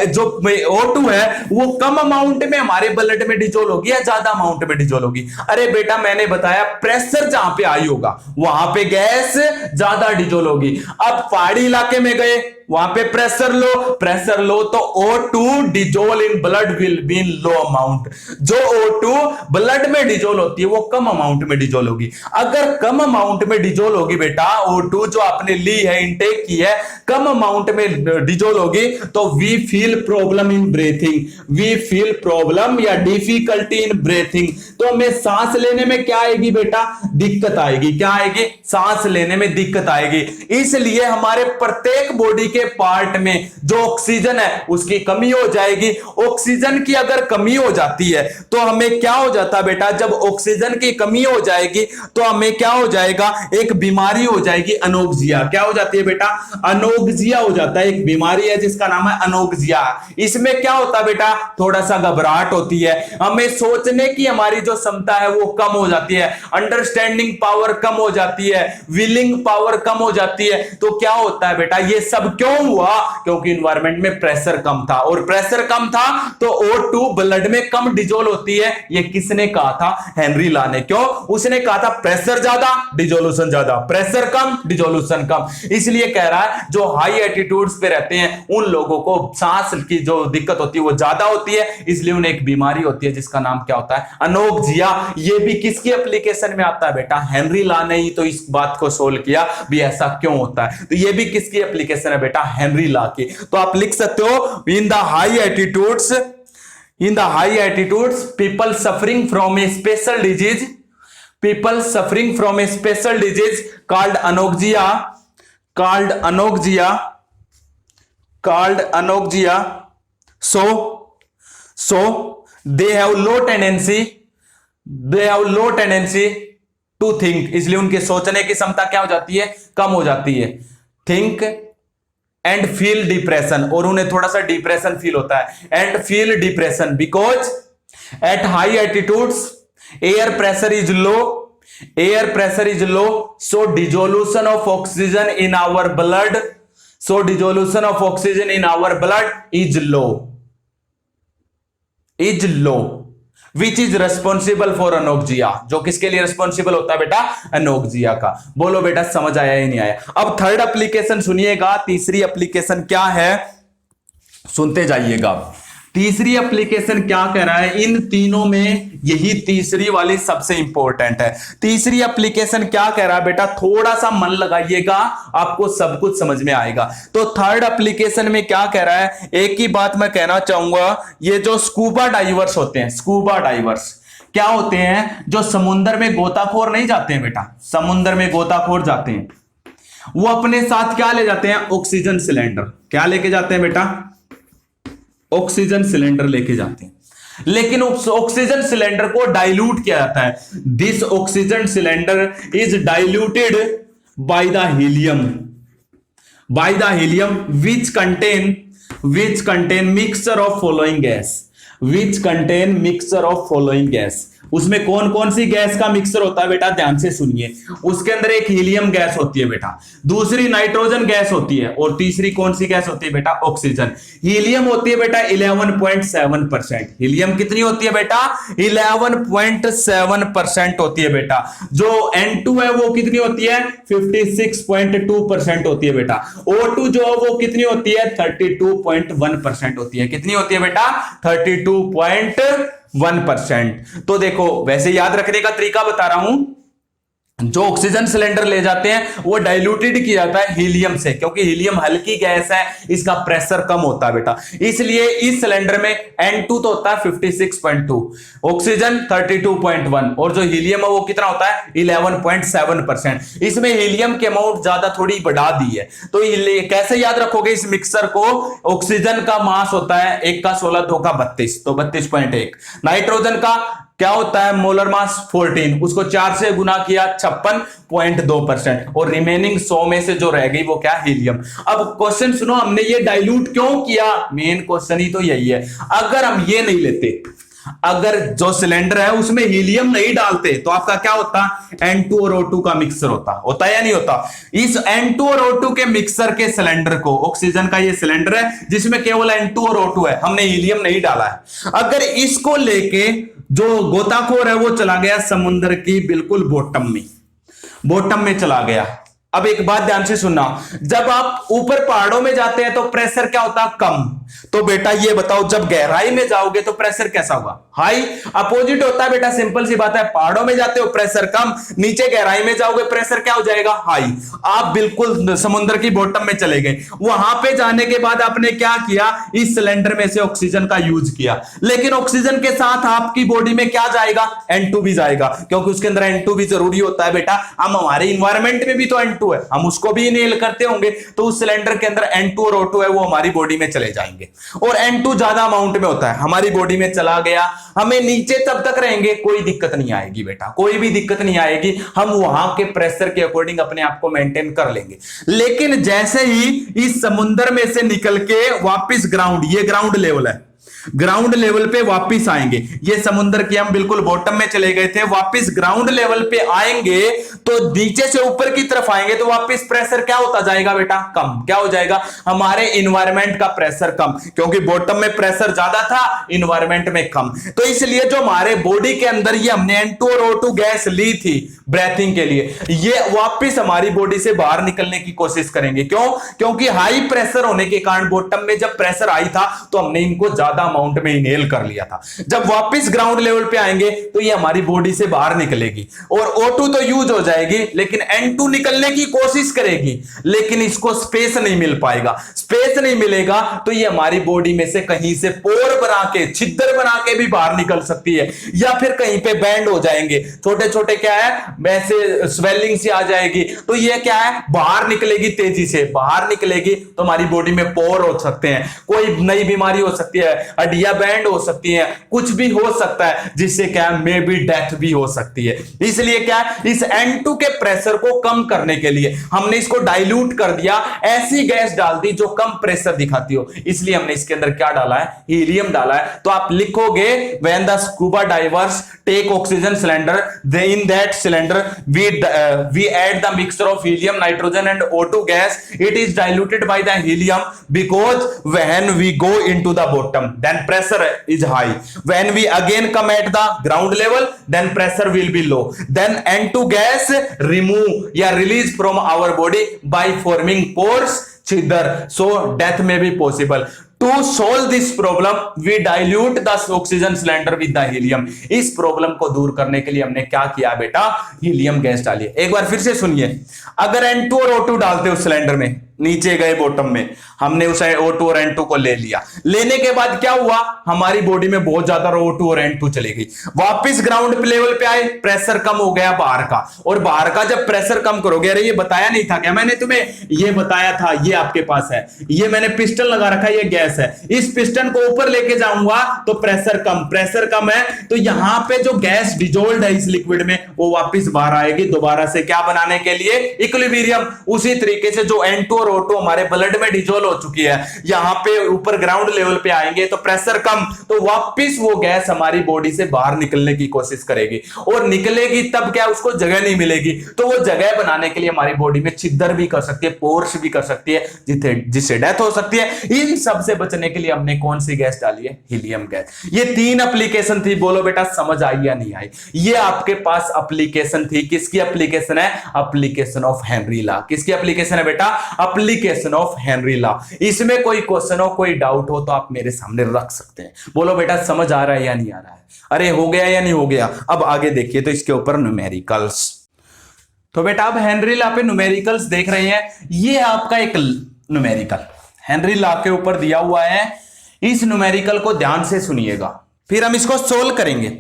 जो O2 है वो कम अमाउंट में हमारे ब्लड में डिजोल्व होगी या ज्यादा अमाउंट में डिजोल्व होगी? अरे बेटा मैंने बताया प्रेशर जहां पे आई होगा वहां पे गैस ज्यादा डिजोल्व होगी। अब पहाड़ी इलाके में गए, वहां पे प्रेशर लो तो O2 dissolve in blood will be in low amount. जो O2 ब्लड में डिजोल्व होती है वो कम अमाउंट में डिजोल्व होगी। अगर कम अमाउंट में डिजोल्व होगी बेटा, O2 जो आपने ली है, इंटेक की है, कम अमाउंट में डिजोल्व होगी तो we feel problem in breathing. We feel problem या डिफिकल्टी इन ब्रीथिंग। तो हमें सांस लेने में क्या आएगी बेटा? दिक्कत आएगी। क्या आएगी? सांस लेने में दिक्कत आएगी। इसलिए हमारे प्रत्येक बॉडी के पार्ट में जो ऑक्सीजन है उसकी कमी हो जाएगी। ऑक्सीजन की अगर कमी हो जाती है तो हमें क्या हो जाता बेटा? जब ऑक्सीजन की कमी हो जाएगी तो हमें क्या हो जाएगा? एक बीमारी हो जाएगी, अनोक्सिया। क्या हो जाती है बेटा? अनोक्सिया हो जाता है। एक बीमारी है जिसका नाम है अनोक्सिया। इसमें क्या होता है बेटा? थोड़ा सा घबराहट होती है, हमें सोचने की हमारी जो क्षमता है वो कम हो जाती है, अंडरस्टैंडिंग पावर कम हो जाती है, विलिंग पावर कम हो जाती है। तो क्या होता है बेटा? ये सब क्यों क्यों हुआ? क्योंकि इन्वायरमेंट में प्रेशर कम था, और प्रेशर कम था तो O2 ब्लड में कम डिजोल्व होती है। ये किसने कहा था? हेनरी ला ने। क्यों? उसने कहा था प्रेशर ज्यादा डिजोल्यूशन ज्यादा, प्रेशर कम डिजोल्यूशन कम। इसलिए कह रहा है जो हाई एल्टीट्यूड्स पे रहते हैं उन लोगों को सांस की जो दिक्कत होती है वो ज्यादा होती है, इसलिए उन्हें एक बीमारी होती है जिसका नाम क्या होता है? अनोक्सिया। ये भी किसकी एप्लीकेशन में आता है बेटा? हेनरी ला ने ही तो इस बात को सोल्व किया भी ऐसा क्यों होता है। तो ये भी किसकी एप्लीकेशन है बेटा? हेनरी ला की। तो आप लिख सकते हो in the high altitudes, in the high altitudes people suffering from A special disease, people suffering from a special disease called anoxia, called anoxia, called anoxia. So they have low tendency, they have low tendency to think, इसलिए उनके सोचने की क्षमता क्या हो जाती है? कम हो जाती है। think and feel depression, और उन्हें थोड़ा सा डिप्रेशन फील होता है। and feel depression because at high altitudes air pressure is low, air pressure is low, so dissolution of oxygen in our blood, so dissolution of oxygen in our blood is low, is low, which is responsible for anoxia, जो किसके लिए responsible होता है बेटा? अनोक्सिया का। बोलो बेटा समझ आया ही नहीं आया? अब थर्ड एप्लीकेशन सुनिएगा, तीसरी एप्लीकेशन क्या है सुनते जाइएगा। तीसरी एप्लीकेशन क्या कह रहा है? इन तीनों में यही तीसरी वाली सबसे इंपॉर्टेंट है। तीसरी एप्लीकेशन क्या कह रहा है बेटा? थोड़ा सा मन लगाइएगा, आपको सब कुछ समझ में आएगा। तो थर्ड एप्लीकेशन में क्या कह रहा है? एक ही बात मैं कहना चाहूंगा, ये जो स्कूबा डाइवर्स होते हैं, स्कूबा डाइवर्स क्या होते हैं? जो समुद्र में गोताखोर नहीं जाते हैं बेटा, समुद्र में गोताखोर जाते हैं, वो अपने साथ क्या ले जाते हैं? Oxygen cylinder. क्या लेके जाते हैं बेटा? ऑक्सीजन सिलेंडर लेके जाते हैं। लेकिन उस ऑक्सीजन सिलेंडर को डाइल्यूट किया जाता है। This oxygen cylinder is diluted by the helium, by the helium which contain mixture of following gas, which contain mixture of following gas. उसमें कौन कौन सी गैस का मिक्सचर होता है बेटा? ध्यान से सुनिए। उसके अंदर एक हीलियम गैस होती है बेटा, दूसरी नाइट्रोजन गैस होती है, और तीसरी कौन सी गैस होती है बेटा? ऑक्सीजन। हीलियम होती है बेटा 11.7%। हीलियम कितनी होती है बेटा? 11.7% होती है बेटा। जो N2 है वो कितनी होती है? 56.2% होती है बेटा। O2 जो है वो कितनी होती है? 32.1% होती है। कितनी होती है बेटा? 32.1%। तो देखो वैसे याद रखने का तरीका बता रहा हूं, जो ऑक्सीजन सिलेंडर ले जाते हैं वो डाइल्यूटेड किया जाता है हीलियम से, क्योंकि हीलियम हल्की गैस है, इसका प्रेशर कम होता है बेटा। इसलिए इस सिलेंडर में N2 तो होता है 56.2, ऑक्सीजन 32.1, और जो हीलियम है वो कितना होता है? 11.7%। इसमें हीलियम के अमाउंट ज्यादा थोड़ी बढ़ा दी है। तो कैसे याद रखोगे इस मिक्सर को? ऑक्सीजन का मास होता है 1 का 16, 2 का 32, तो 32.1। नाइट्रोजन का क्या होता है? मोलर मास 14, उसको 4 से गुना किया 56.2%, और रिमेनिंग 100 में से जो रह गई वो क्या? हीलियम। अब क्वेश्चन सुनो, हमने ये डाइल्यूट क्यों किया? मेन क्वेश्चन ही तो यही है। अगर हम ये नहीं लेते, अगर जो सिलेंडर है उसमें हीलियम नहीं डालते तो आपका क्या होता? N2 और O2 का मिक्सर होता है या नहीं होता? इस N2 और O2 के मिक्सर के सिलेंडर को, ऑक्सीजन का ये सिलेंडर है जिसमें केवल N2 और O2 है, हमने हीलियम नहीं डाला है। अगर इसको लेके जो गोताखोर है वो चला गया समुद्र की बिल्कुल बॉटम में चला गया। अब एक बात ध्यान से सुनना, जब आप ऊपर पहाड़ों में जाते हैं तो प्रेशर क्या होता है? कम। तो बेटा ये बताओ, जब गहराई में जाओगे तो प्रेशर कैसा होगा? हाई। अपोजिट होता है बेटा, सिंपल सी बात है। पहाड़ों में जाते हो प्रेशर कम, नीचे गहराई में जाओगे प्रेशर क्या हो जाएगा? हाई। आप बिल्कुल समुद्र की बॉटम में चले गए। वहां पे जाने के बाद आपने क्या किया? इस सिलेंडर में से ऑक्सीजन का यूज किया, लेकिन ऑक्सीजन के साथ आपकी बॉडी में क्या जाएगा? N2 भी जाएगा, क्योंकि उसके अंदर N2 भी जरूरी होता है बेटा। हम हमारे इन्वायरमेंट में भी तो N2 है, हम उसको भी इनहेल करते होंगे, तो उस सिलेंडर के अंदर N2 और O2 है वो हमारी बॉडी में चले जाएंगे, और N2 ज्यादा अमाउंट में होता है, हमारी बॉडी में चला गया। हमें नीचे तब तक रहेंगे, कोई दिक्कत नहीं आएगी बेटा, कोई भी दिक्कत नहीं आएगी। हम वहां के प्रेशर के अकॉर्डिंग अपने आप को मेंटेन कर लेंगे। लेकिन जैसे ही इस समुद्र में से निकल के वापस ग्राउंड, ये ग्राउंड लेवल है, ग्राउंड लेवल पे वापस आएंगे। ये समुद्र की हम बिल्कुल बॉटम में चले गए थे, वापस ग्राउंड लेवल पे आएंगे तो नीचे से ऊपर की तरफ आएंगे तो वापस प्रेशर क्या होता जाएगा बेटा, कम। क्या हो जाएगा, हमारे इन्वायरमेंट का प्रेशर कम, क्योंकि बॉटम में प्रेशर ज्यादा था, इन्वायरमेंट में कम। तो इसलिए जो हमारे बॉडी के अंदर ये हमने N2 और O2 गैस ली थी ब्रेथिंग के लिए, ये वापस हमारी बॉडी से बाहर निकलने की कोशिश करेंगे। क्यों, क्योंकि हाई प्रेशर होने के कारण बॉटम में जब प्रेशर आई था तो हमने इनको ज्यादा अमाउंट में इनहेल कर लिया था। जब वापस ग्राउंड लेवल पे आएंगे तो ये हमारी बॉडी से बाहर निकलेगी और O2 तो यूज हो जाएगी, लेकिन N2 निकलने की कोशिश करेगी, लेकिन इसको स्पेस नहीं मिल पाएगा। स्पेस नहीं मिलेगा तो ये हमारी बॉडी में से कहीं से पोर बना के, छिद्र बना के भी बाहर निकल सकती है, या फिर कहीं पे बैंड हो जाएंगे, छोटे छोटे क्या है वैसे स्वेलिंग सी आ जाएगी, तो ये क्या है बाहर निकलेगी, तेजी से बाहर निकलेगी तो हमारी बॉडी में पोर हो सकते हैं, कोई नई बीमारी हो सकती है, हड्डियां बैंड हो सकती हैं, कुछ भी हो सकता है, जिससे क्या है मे बी डेथ भी हो सकती है। इसलिए क्या इस N2 के प्रेशर को कम करने के लिए हमने इसको डाइल्यूट कर दिया, ऐसी गैस डाल दी जो कम प्रेशर दिखाती हो, इसलिए हमने इसके अंदर क्या डाला है, हीलियम डाला है। तो आप लिखोगे when the scuba divers take oxygen cylinder, in that cylinder we add the mixture of helium, nitrogen and O2 gas. It is diluted by the helium because when we go into the bottom then pressure is high. When we again come at the ground level then pressure will be low. Then N2 gas remove या release from our body by forming pores, छिद्र, so death may be possible. To solve this problem, we dilute the oxygen cylinder with the helium. इस problem को दूर करने के लिए हमने क्या किया बेटा, हीलियम गैस डाली। एक बार फिर से सुनिए, अगर N2 और O2 डालते उस सिलेंडर में, नीचे गए बॉटम में, हमने उस O2 और N2 को ले लिया, लेने के बाद क्या हुआ, हमारी बॉडी में बहुत ज्यादा O2 और N2 चली गई, वापस ग्राउंड लेवल पे आए, प्रेशर कम हो गया बाहर का, और बाहर का जब प्रेशर कम करोगे, अरे ये बताया नहीं था क्या मैंने तुम्हें, ये बताया था, ये आपके पास है, ये मैंने पिस्टन लगा रखा है, ये गैस है, इस पिस्टन को ऊपर लेके जाऊंगा तो प्रेशर कम है, तो यहां पे जो गैस डिजोल्व है इस लिक्विड में वो वापस बाहर आएगी, दोबारा से क्या बनाने के लिए, इक्विलिब्रियम। उसी तरीके से जो N2 और O2 हमारे ब्लड में डिजोल्व हो चुकी है, यहां पे ऊपर ग्राउंड लेवल पे आएंगे तो प्रेशर कम, तो वापस वो गैस हमारी बॉडी से बाहर निकलने की कोशिश करेगी, और निकलेगी तब क्या, उसको जगह नहीं मिलेगी, तो वो जगह बनाने के लिए हमारी बॉडी में छिद्र भी कर सकती है, पोर्स भी कर सकती है, जिससे डेथ हो सकती है। इन सब से बचने के लिए हमने कौन सी गैस डाली है, हीलियम गैस। ये 3 एप्लीकेशन थी, बोलो बेटा समझ आई या नहीं आई। ये आपके पास एप्लीकेशन थी, किसकी एप्लीकेशन है, एप्लीकेशन ऑफ हेनरी लॉ। किसकी एप्लीकेशन है बेटा, एप्लीकेशन ऑफ हेनरी लॉ। इसमें कोई क्वेश्चन हो, कोई डाउट हो तो आप मेरे सामने रख सकते हैं। बोलो बेटा समझ आ रहा है या नहीं आ रहा है, अरे हो गया या नहीं हो गया। अब आगे देखिए तो इसके ऊपर न्यूमेरिकल्स, तो बेटा अब हेनरी लॉ पे न्यूमेरिकल्स देख रहे हैं। ये आपका एक न्यूमेरिकल हेनरी लॉ के ऊपर दिया हुआ है, इस न्यूमेरिकल को ध्यान से सुनिएगा, फिर हम इसको सोल्व करेंगे।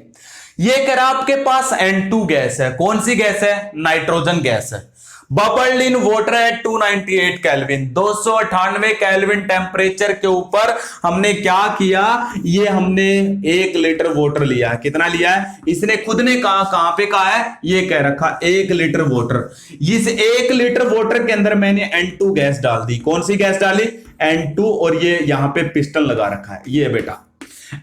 ये कह रहा आपके पास N2 गैस है, कौन सी गैस है, नाइट्रोजन गैस है, bubbled in water at 298 kelvin, 298 kelvin temperature के ऊपर हमने क्या किया, ये हमने 1 लीटर वाटर लिया। कितना लिया है, इसने खुद ने कहा, कहां पे कहा है, ये कह रखा 1 लीटर वाटर। इस 1 लीटर वाटर के अंदर मैंने N2 गैस डाल दी। कौन सी गैस डाली, N2, और ये यहां पे पिस्टन लगा रखा है, ये बेटा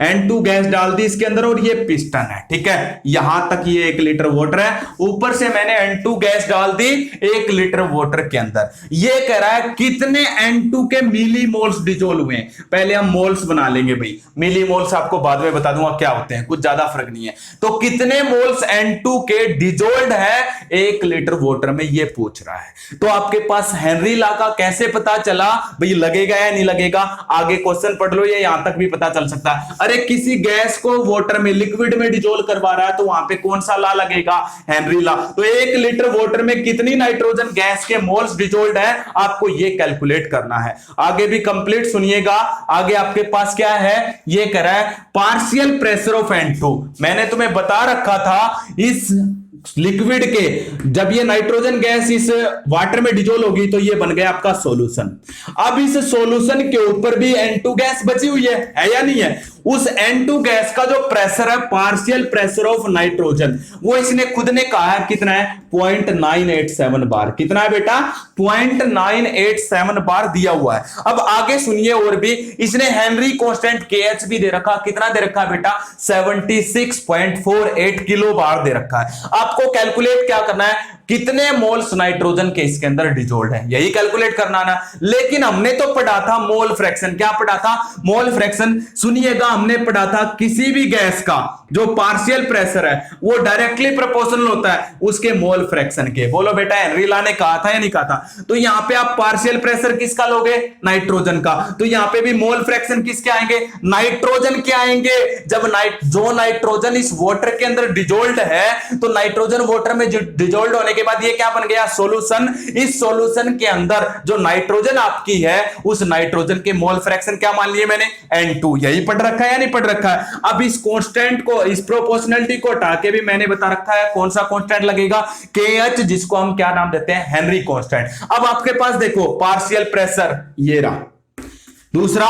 N2 गैस डाल दी इसके अंदर, और ये पिस्टन है, ठीक है, यहां तक ये 1 लीटर वाटर है, ऊपर से मैंने N2 गैस डाल दी 1 लीटर वाटर के अंदर। ये कह रहा है कितने N2 के मिली मोल्स डिजोल्व हुए। पहले हम मोल्स बना लेंगे भाई, मिली मोल्स आपको बाद में बता दूंगा क्या होते हैं, कुछ ज्यादा फर्क नहीं है। तो कितने मोल्स N2 के डिजोल्व है 1 लीटर वाटर में, ये पूछ रहा है। तो आपके पास हेनरी लॉ का कैसे पता चला भाई, लगेगा या नहीं लगेगा, आगे क्वेश्चन पढ़ लो, ये यहां तक भी पता चल सकता है। अरे किसी गैस को वाटर में, लिक्विड में डिजोल्व करवा रहा है तो वहां पे कौन सा लॉ लगेगा, हेनरी लॉ। तो 1 लीटर वाटर में कितनी नाइट्रोजन गैस के मोल्स डिजोल्व है, आपको ये कैलकुलेट करना है। आगे भी कंप्लीट सुनिएगा। आगे आपके पास क्या है, ये कह रहा है पार्शियल प्रेशर ऑफ N2। मैंने तुम्हें बता रखा था इस लिक्विड के, जब ये नाइट्रोजन गैस इस वाटर में डिजोल्व होगी तो ये बन गया आपका सॉल्यूशन। अब इस सॉल्यूशन के ऊपर भी N2 गैस बची हुई है या नहीं है। उस N2 गैस का जो प्रेशर है, पार्शियल प्रेशर ऑफ नाइट्रोजन, वो इसने खुद ने कहा है कितना है, 0.987 बार। कितना है बेटा, 0.987 बार दिया हुआ है। अब आगे सुनिए, और भी इसने हेनरी कांस्टेंट KH भी दे रखा, कितना दे रखा है बेटा, 76.48 किलो बार दे रखा है। आपको कैलकुलेट क्या करना है, कितने मोल्स नाइट्रोजन के इसके अंदर डिजोल्ड है, यही कैलकुलेट करना ना। लेकिन हमने तो पढ़ा था मोल फ्रैक्शन, क्या पढ़ा था? Mole fraction. सुनिएगा, हमने पढ़ा था किसी भी गैस का जो पार्शियल प्रेशर है वो डायरेक्टली प्रोपोर्शनल होता है उसके मोल फ्रैक्शन के। बोलो बेटा, हेनरी लॉ ने कहा था या नहीं कहा था? तो यहां पे आप पार्शियल प्रेशर किसका लोगे? नाइट्रोजन का। तो यहां पे भी मोल फ्रैक्शन किसके आएंगे? नाइट्रोजन के आएंगे। जब जो नाइट्रोजन इस वाटर के अंदर डिजोल्ड है, तो नाइट्रोजन वाटर में डिजोल्ड होने के बाद ये क्या बन गया? सॉल्यूशन। इस सॉल्यूशन के अंदर जो नाइट्रोजन आपकी है, उस नाइट्रोजन के मोल फ्रैक्शन क्या मान लिए मैंने? N2। यही पढ़ रखा है या नहीं पढ़ रखा है? अब इस कांस्टेंट को, इस प्रोपोर्शनलिटी को हटा के भी मैंने बता रखा है कौन सा कांस्टेंट लगेगा? KH, जिसको हम क्या नाम देते हैं? Henry constant. अब आपके पास देखो पार्शियल प्रेशर ये रहा, दूसरा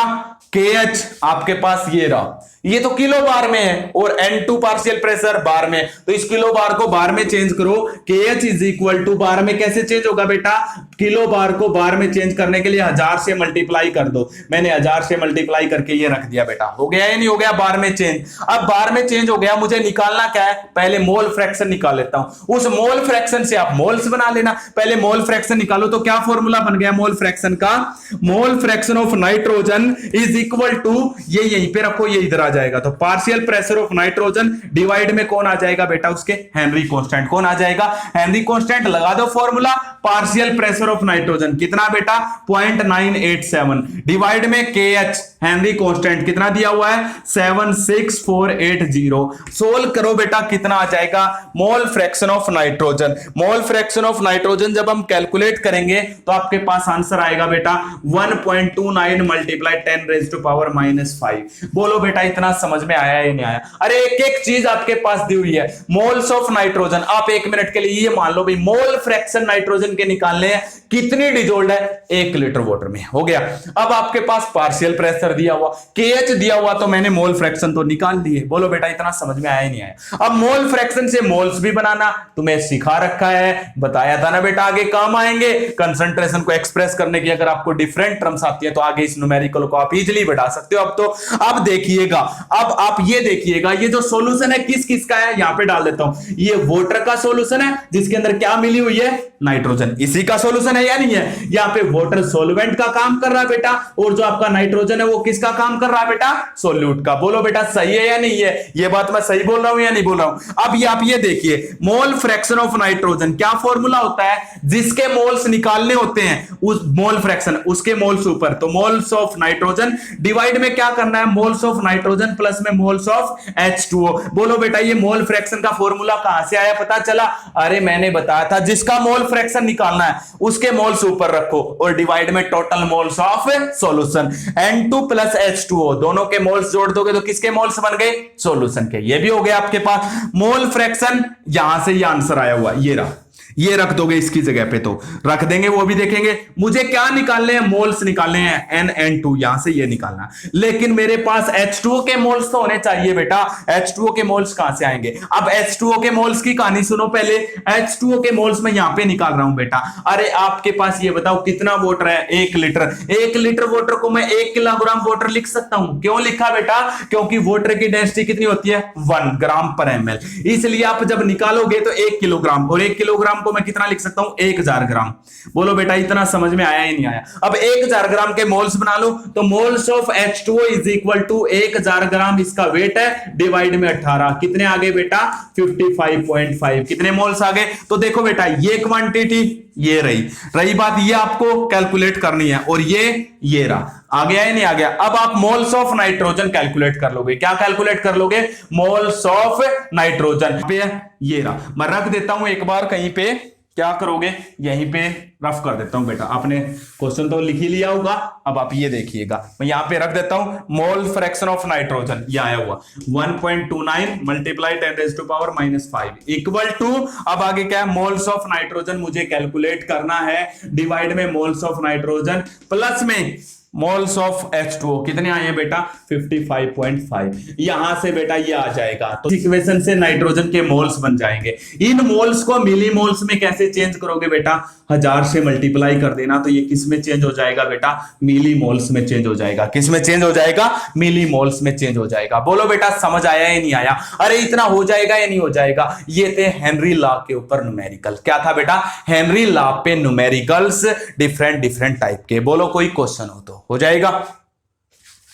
KH आपके पास ये रहा, ये तो किलो बार में है, और N2 पार्शियल प्रेशर बार में। तो इस किलो बार को बार में चेंज करो। KH इज इक्वल टू, बार में कैसे चेंज होगा बेटा? किलो बार को बार में चेंज करने के लिए 1000 से मल्टीप्लाई कर दो। मैंने 1000 से मल्टीप्लाई करके ये रख दिया बेटा। हो गया या नहीं हो गया? बार में चेंज। अब बार में चेंज हो गया, मुझे निकालना क्या है? पहले मोल फ्रैक्शन निकाल लेता हूं। उस मोल फ्रैक्शन से आप मोल्स बना लेना। पहले मोल फ्रैक्शन निकालो, तो क्या फॉर्मूला बन गया मोल फ्रैक्शन का? Mole fraction of nitrogen is equal to, ये यहीं पे रखो, ये इधर आ जाएगा। तो partial pressure of nitrogen divide में कौन आ जाएगा बेटा? उसके हेनरी कांस्टेंट। कौन आ जाएगा? Henry constant. लगा दो formula. Partial pressure of nitrogen कितना बेटा? 0.987 डिवाइड में KH हेनरी कांस्टेंट कितना दिया हुआ है? 76480। सोल्व करो बेटा, कितना आ जाएगा? मोल fraction of nitrogen. Mole fraction of nitrogen जब हम कैलकुलेट करेंगे तो आपके पास आंसर आएगा बेटा 1.29 मल्टीप्लाई 10⁻⁻5। बोलो बेटा, इतना समझ में आया या नहीं आया? अरे एक एक चीज आपके पास दी हुई है। मोल्स ऑफ नाइट्रोजन, आप 1 मिनट के लिए ये मान लो भाई, मोल फ्रैक्शन नाइट्रोजन के निकालने हैं, कितनी डिजोल्ड है? 1 लीटर वाटर में। हो गया। अब आपके पास पार्शियल प्रेशर दिया हुआ, KH दिया हुआ, तो मैंने मोल फ्रैक्शन तो निकाल दिए। बोलो बेटा, इतना समझ में आया ही नहीं आया? अब मोल फ्रैक्शन से मोल्स भी बनाना तुम्हें सिखा रखा है, बताया था ना बेटा, आगे काम आएंगे। कंसंट्रेशन को एक्सप्रेस करने की अगर आपको डिफरेंट टर्म्स आती है तो आगे इस न्यूमेरिकल को आप इजीली बढ़ा सकते हो। अब तो अब देखिएगा, अब आप ये देखिएगा, ये जो सॉल्यूशन है किस किस का है, यहां पे डाल देता हूं। ये वाटर का सॉल्यूशन है जिसके अंदर क्या मिली हुई है? नाइट्रोजन। इसी का सॉल्यूशन है या नहीं है? यहां पे वाटर सॉल्वेंट का काम कर रहा है बेटा, और जो आपका नाइट्रोजन है वो किसका काम कर रहा है बेटा? सोल्यूट का। बोलो बेटा, सही है या नहीं है? ये बात मैं सही बोल रहा हूं या नहीं बोल रहा हूं? अब ये आप ये देखिए, मोल फ्रैक्शन ऑफ नाइट्रोजन क्या फॉर्मूला होता है? जिसके मोल्स निकालने होते हैं उस मोल फ्रैक्शन, उसके मोल्स ऊपर, तो मोल्स ऑफ नाइट्रोजन डिवाइड में क्या करना है? मोल्स ऑफ नाइट्रोजन प्लस में मोल्स ऑफ H2O। बोलो बेटा, ये मोल फ्रैक्शन का फॉर्मूला कहां से आया पता चला? अरे मैंने बताया था, जिसका मोल फ्रैक्शन निकालना है उसके मोल्स ऊपर रखो और डिवाइड में total moles of solution. N2 plus H2O, दोनों के मोल्स जोड़ दोगे तो किसके मोल्स बन गए? सॉल्यूशन के। ये भी हो गया आपके पास मोल फ्रैक्शन। यहां से ये आंसर आया हुआ, ये रहा, ये रख दोगे इसकी जगह पे, तो रख देंगे, वो भी देखेंगे। मुझे क्या निकालने हैं? मोल्स निकालने हैं, NN2, यहां से ये निकालना। लेकिन मेरे पास H2O के मोल्स तो होने चाहिए बेटा। H2O के मोल्स कहां से आएंगे? अब H2O के मोल्स की कहानी सुनो पहले। H2O के मोल्स मैं यहां पे निकाल रहा हूं बेटा। अरे आपके पास ये बताओ कितना वाटर है? 1 लीटर। 1 लीटर वाटर को मैं 1 किलोग्राम वाटर लिख सकता हूं। क्यों लिखा बेटा? क्योंकि वाटर की डेंसिटी कितनी होती है? 1 ग्राम पर ml। इसलिए आप जब निकालोगे तो 1 किलोग्राम, और 1 किलोग्राम को मैं कितना लिख सकता हूं? 1000 ग्राम। बोलो बेटा, इतना समझ में आया ही नहीं आया? अब 1000 ग्राम के मोल्स बना लो, तो moles of H2O is equal to 1000 gram इसका वेट है, डिवाइड में 18। कितने आ गए बेटा? 55.5। कितने मोल्स आ गए? तो देखो बेटा, ये क्वांटिटी ये रही बात, ये आपको कैलकुलेट करनी है, और ये रहा। आ गया या नहीं आ गया? अब आप मोल्स ऑफ नाइट्रोजन कैलकुलेट कर लोगे। क्या कैलकुलेट कर लोगे? मोल्स ऑफ नाइट्रोजन पे ये रहा। मैं रख देता हूं एक बार कहीं पे, क्या करोगे? यहीं पे रफ कर देता हूं बेटा। आपने क्वेश्चन तो लिख ही लिया होगा, अब आप ये देखिएगा, मैं यहां पे रख देता हूं मोल फ्रैक्शन ऑफ नाइट्रोजन, ये आया हुआ 1.29 मल्टीप्लाई 10⁻⁻5 इक्वल टू, अब आगे क्या है? मोल्स ऑफ नाइट्रोजन मुझे कैलकुलेट करना है, डिवाइड में मोल्स ऑफ नाइट्रोजन प्लस में मोल्स ऑफ H2O। कितने आए हैं बेटा? 55.5। यहां से बेटा ये आ जाएगा, तो इक्वेशन से नाइट्रोजन के मोल्स बन जाएंगे। इन मोल्स को मिली मोल्स में कैसे चेंज करोगे बेटा? 1000 से मल्टीप्लाई कर देना, तो ये किस में चेंज हो जाएगा बेटा, मिली मोल्स में चेंज हो जाएगा। किस में चेंज हो जाएगा, मिली मोल्स में चेंज हो जाएगा। बोलो बेटा समझ आया या नहीं आया? अरे इतना हो जाएगा या नहीं हो जाएगा? ये थे हेनरी लॉ के ऊपर न्यूमेरिकल। क्या था बेटा, हेनरी लॉ पे न्यूमेरिकल्स डिफरेंट डिफरेंट टाइप के। बोलो कोई क्वेश्चन हो तो हो जाएगा।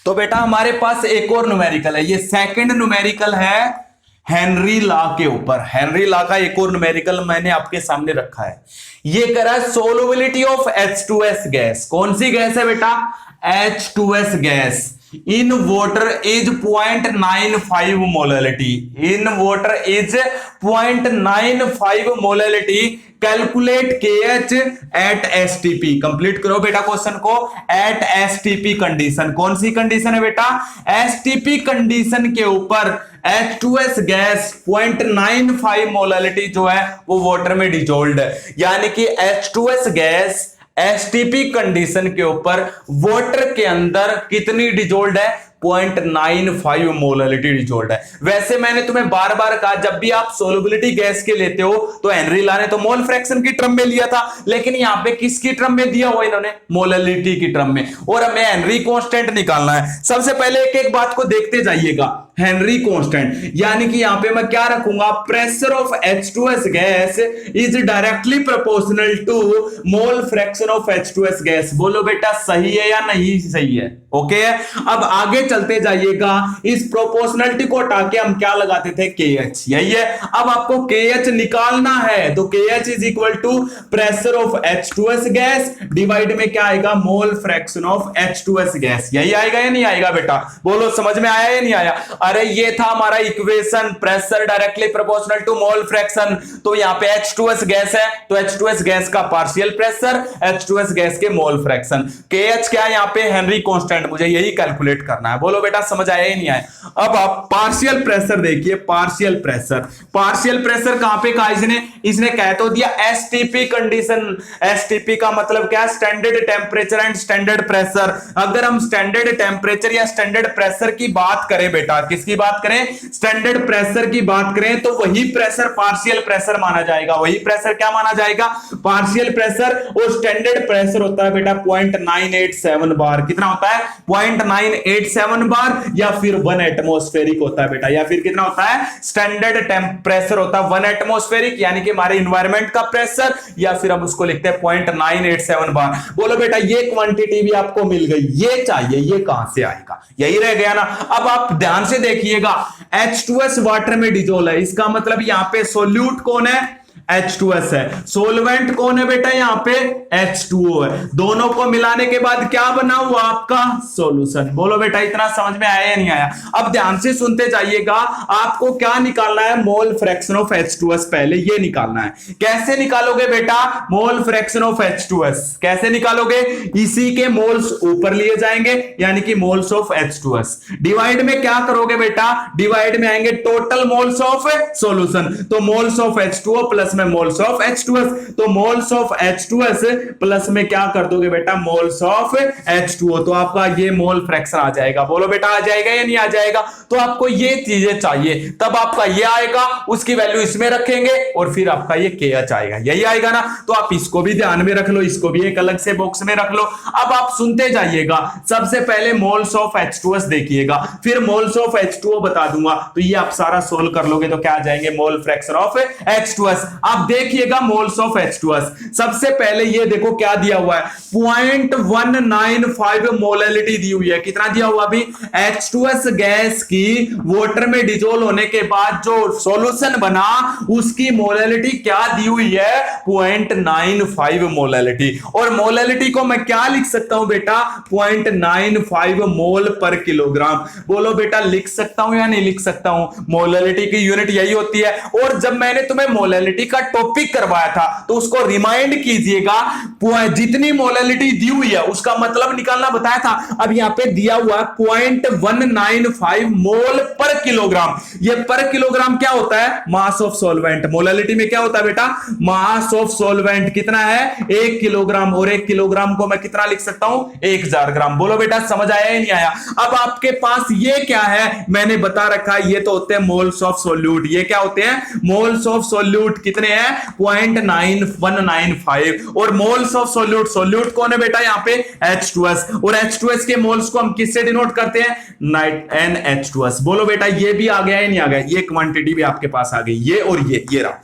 तो बेटा हमारे पास एक और न्यूमेरिकल है, ये सेकंड न्यूमेरिकल है हेनरी लॉ के ऊपर। हेनरी लॉ का एक और न्यूमेरिकल मैंने आपके सामने रखा है। ये करा सोलबिलिटी ऑफ H2S गैस। कौन सी गैस है बेटा, H2S gas in water is 0.95 molality. In water is 0.95 molality. Calculate KH at STP। Complete करो बेटा क्वेश्चन को। एट STP कंडीशन, कौन सी कंडीशन है बेटा, STP कंडीशन के ऊपर H2S गैस 0.95 मोलैलिटी जो है वो वाटर में डिजोल्व्ड है। यानी कि H2S गैस STP कंडीशन के ऊपर वाटर के अंदर कितनी डिजोल्व्ड है, 0.95 मोलैलिटी डिजोल्व्ड है। वैसे मैंने तुम्हें बार बार कहा जब भी आप सोलबिलिटी गैस के लेते हो तो हेनरी लॉ ने तो मोल फ्रैक्शन की टर्म में लिया था, लेकिन यहां पे किसकी टर्म में दिया हुआ इन्होंने, मोलैलिटी की टर्म में। और हमें हेनरी कांस्टेंट निकालना है। सबसे पहले एक एक बात को देखते जाइएगा। हेनरी कांस्टेंट यानी कि यहां पे मैं क्या रखूंगा, pressure of H2S gas is directly proportional to mole fraction of H2S gas. बोलो बेटा सही है या नहीं सही है? ओके अब आगे चलते जाइएगा। इस प्रोपोर्शनलिटी को हटा के हम क्या लगाते थे, KH। यही है। अब आपको KH निकालना है तो KH is equal to pressure of H2S gas divide में क्या आएगा, मोल फ्रैक्शन ऑफ H2S गैस। यही आएगा या नहीं आएगा बेटा? बोलो समझ में आया या नहीं आया? अरे ये था हमारा equation, pressure directly proportional to mole fraction. तो यहां पे H2S गैस है तो H2S गैस का पार्शियल प्रेशर, H2S गैस के मोल फ्रैक्शन। KH क्या है यहां पे, हेनरी कांस्टेंट, मुझे यही कैलकुलेट करना है। बोलो बेटा समझ आया ही नहीं आया? अब आप पार्शियल प्रेशर देखिए। पार्शियल प्रेशर, पार्शियल प्रेशर कहां पे कहा इसने कह तो दिया STP कंडीशन। STP का मतलब क्या, standard temperature and standard pressure. अगर हम स्टैंडर्ड टेम्परेचर या स्टैंडर्ड प्रेशर की बात करें बेटा, किसकी बात करें, स्टैंडर्ड प्रेशर की बात करें, तो वही प्रेशर पार्शियल प्रेशर माना जाएगा। वही प्रेशर क्या माना जाएगा, पार्शियल प्रेशर। और स्टैंडर्ड प्रेशर होता है बेटा 0.987 बार। कितना होता है, 0.987 बार, या फिर 1 एटमॉस्फेरिक होता है बेटा। या फिर कितना होता है, स्टैंडर्ड प्रेशर होता है 1 एटमॉस्फेरिक, यानी कि हमारे इन्वायरमेंट का प्रेशर, या फिर हम उसको लिखते हैं 0.987 बार। बोलो बेटा ये क्वांटिटी भी आपको मिल गई, ये चाहिए, ये कहां से आएगा, यही रह गया ना। अब आप ध्यान से देखिएगा, H2S वाटर में डिजोल्व है, इसका मतलब यहां पे सोल्यूट कौन है, H2S है। सोलवेंट कौन है बेटा, यहां पे H2O है। दोनों को मिलाने के बाद क्या बना हुआ आपका सॉल्यूशन। बोलो बेटा इतना समझ में आया या नहीं आया? अब ध्यान से सुनते जाइएगा। आपको क्या निकालना है, मोल फ्रैक्शन ऑफ H2S। पहले ये निकालना है। कैसे निकालोगे बेटा, मोल फ्रैक्शन ऑफ H2S कैसे निकालोगे, इसी के मोल्स ऊपर लिए जाएंगे, यानी कि मोल्स ऑफ H2S। डिवाइड में क्या करोगे बेटा, डिवाइड में आएंगे टोटल मोल्स ऑफ सॉल्यूशन। तो मोल्स ऑफ H2O प्लस में मोल्स ऑफ H2S, तो मोल्स ऑफ H2S प्लस में क्या कर दोगे बेटा, मोल्स ऑफ H2O। तो आपका ये मोल फ्रैक्शन आ जाएगा। बोलो बेटा आ जाएगा या नहीं आ जाएगा? तो आपको ये चीजें चाहिए, तब आपका ये आएगा, उसकी वैल्यू इसमें रखेंगे और फिर आपका ये KH आएगा। यही आएगा ना। तो आप इसको भी ध्यान में रख लो, इसको भी एक अलग से बॉक्स में रख लो। अब आप सुनते जाइएगा। सबसे पहले मोल्स ऑफ H2S देखिएगा, फिर मोल्स ऑफ H2O बता दूंगा। तो ये आप सारा सोल्व कर लोगे तो क्या आ जाएंगे, मोल फ्रैक्शन ऑफ H2S। आप देखिएगा मोल्स ऑफ H2S। सबसे पहले ये देखो क्या दिया हुआ है, 0.195 मोलैलिटी दी हुई है। कितना दिया हुआ अभी, H2S गैस की वाटर में डिजोल्व होने के बाद जो सॉल्यूशन बना उसकी मोलैलिटी क्या दी हुई है, 0.95 मोलैलिटी। और मोलैलिटी को मैं क्या लिख सकता हूं बेटा, 0.95 मोल पर किलोग्राम। बोलो बेटा लिख सकता हूं या नहीं लिख सकता हूं? मोलैलिटी की यूनिट यही होती है। और जब मैंने तुम्हें मोलैलिटी का टॉपिक करवाया था तो उसको रिमाइंड कीजिएगा, जितनी मोलैलिटी दी हुई है उसका मतलब निकालना बताया था। अब यहां पे दिया हुआ 0.195 मोल पर किलोग्राम। ये पर किलोग्राम क्या होता है, मास ऑफ सॉल्वेंट। मोलैलिटी में क्या होता है बेटा, मास ऑफ सॉल्वेंट कितना है, 1 किलोग्राम। और 1 किलोग्राम को मैं कितना लिख सकता हूं, 1000 ग्राम। बोलो बेटा समझ आया या नहीं आया? अब आपके पास ये क्या है, मैंने बता रखा है, ये तो होते हैं मोल्स ऑफ सोल्यूट। ये क्या होते हैं, मोल्स ऑफ सोल्यूट। कितने कितने हैं 0.9195। और मोल्स ऑफ सोल्यूट, सोल्यूट कौन है बेटा यहाँ पे H2S, और H2S के मोल्स को हम किससे डिनोट करते हैं NH2S। बोलो बेटा ये भी आ गया है नहीं आ गया, ये क्वांटिटी भी आपके पास आ गई, ये और ये रहा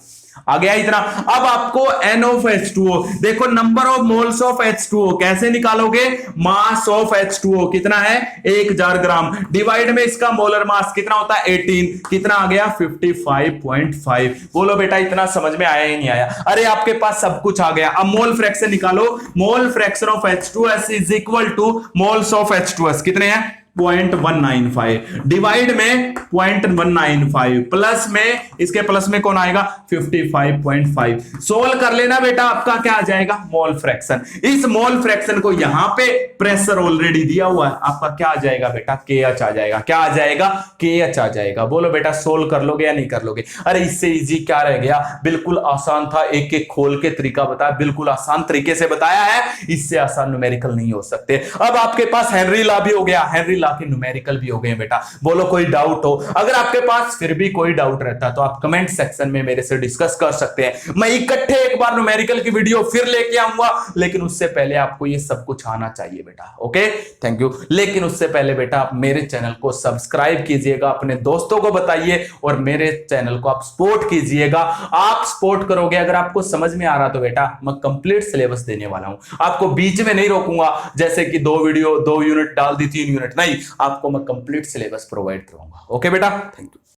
आ गया इतना। अब आपको N ऑफ H2O, देखो number of moles of H2O कैसे निकालोगे, मास ऑफ H2O कितना है 1000 ग्राम, डिवाइड में इसका मोलर मास कितना होता है 18, कितना आ गया 55.5। बोलो बेटा इतना समझ में आया ही नहीं आया, अरे आपके पास सब कुछ आ गया। अब मोल फ्रैक्शन निकालो, मोल fraction of H2S is equal two moles of H2S कितने हैं 0.195, डिवाइड में 0.195, प्लस में इसके प्लस में कौन आएगा 55.5। सोल्व कर लेना बेटा, आपका क्या आ जाएगा मोल फ्रैक्शन। इस मोल फ्रैक्शन को यहां पे प्रेशर ऑलरेडी दिया हुआ है, आपका क्या आ जाएगा बेटा KH आ जाएगा, क्या आ जाएगा KH आ जाएगा। बोलो बेटा सोल्व कर लोगे या नहीं कर लोगे। अरे इससे इजी क्या रह गया, बिल्कुल आसान था, एक एक खोल के तरीका बताया, बिल्कुल आसान तरीके से बताया है, इससे आसान न्यूमेरिकल नहीं हो सकते। अब आपके पास हेनरी लॉ भी हो गया, हेनरी लॉ के न्यूमेरिकल भी हो गए बेटा। बोलो कोई डाउट हो, अगर आपके पास फिर भी कोई डाउट रहता तो आप कमेंट सेक्शन में मेरे से डिस्कस कर सकते हैं। मैं इकट्ठे एक बार न्यूमेरिकल की वीडियो फिर लेके आऊंगा, लेकिन उससे पहले आपको ये सब कुछ आना चाहिए बेटा। Okay thank you. लेकिन उससे पहले बेटा आप मेरे चैनल को सब्सक्राइब कीजिएगा, अपने दोस्तों को बताइए और मेरे चैनल को आप सपोर्ट कीजिएगा। आप सपोर्ट करोगे, अगर आपको समझ में आ रहा तो बेटा मैं कंप्लीट सिलेबस देने वाला हूं, आपको बीच में नहीं रोकूंगा, जैसे कि 2 वीडियो 2 यूनिट डाल दी 3 यूनिट नहीं, आपको मैं कंप्लीट सिलेबस प्रोवाइड करूंगा। ओके बेटा थैंक यू।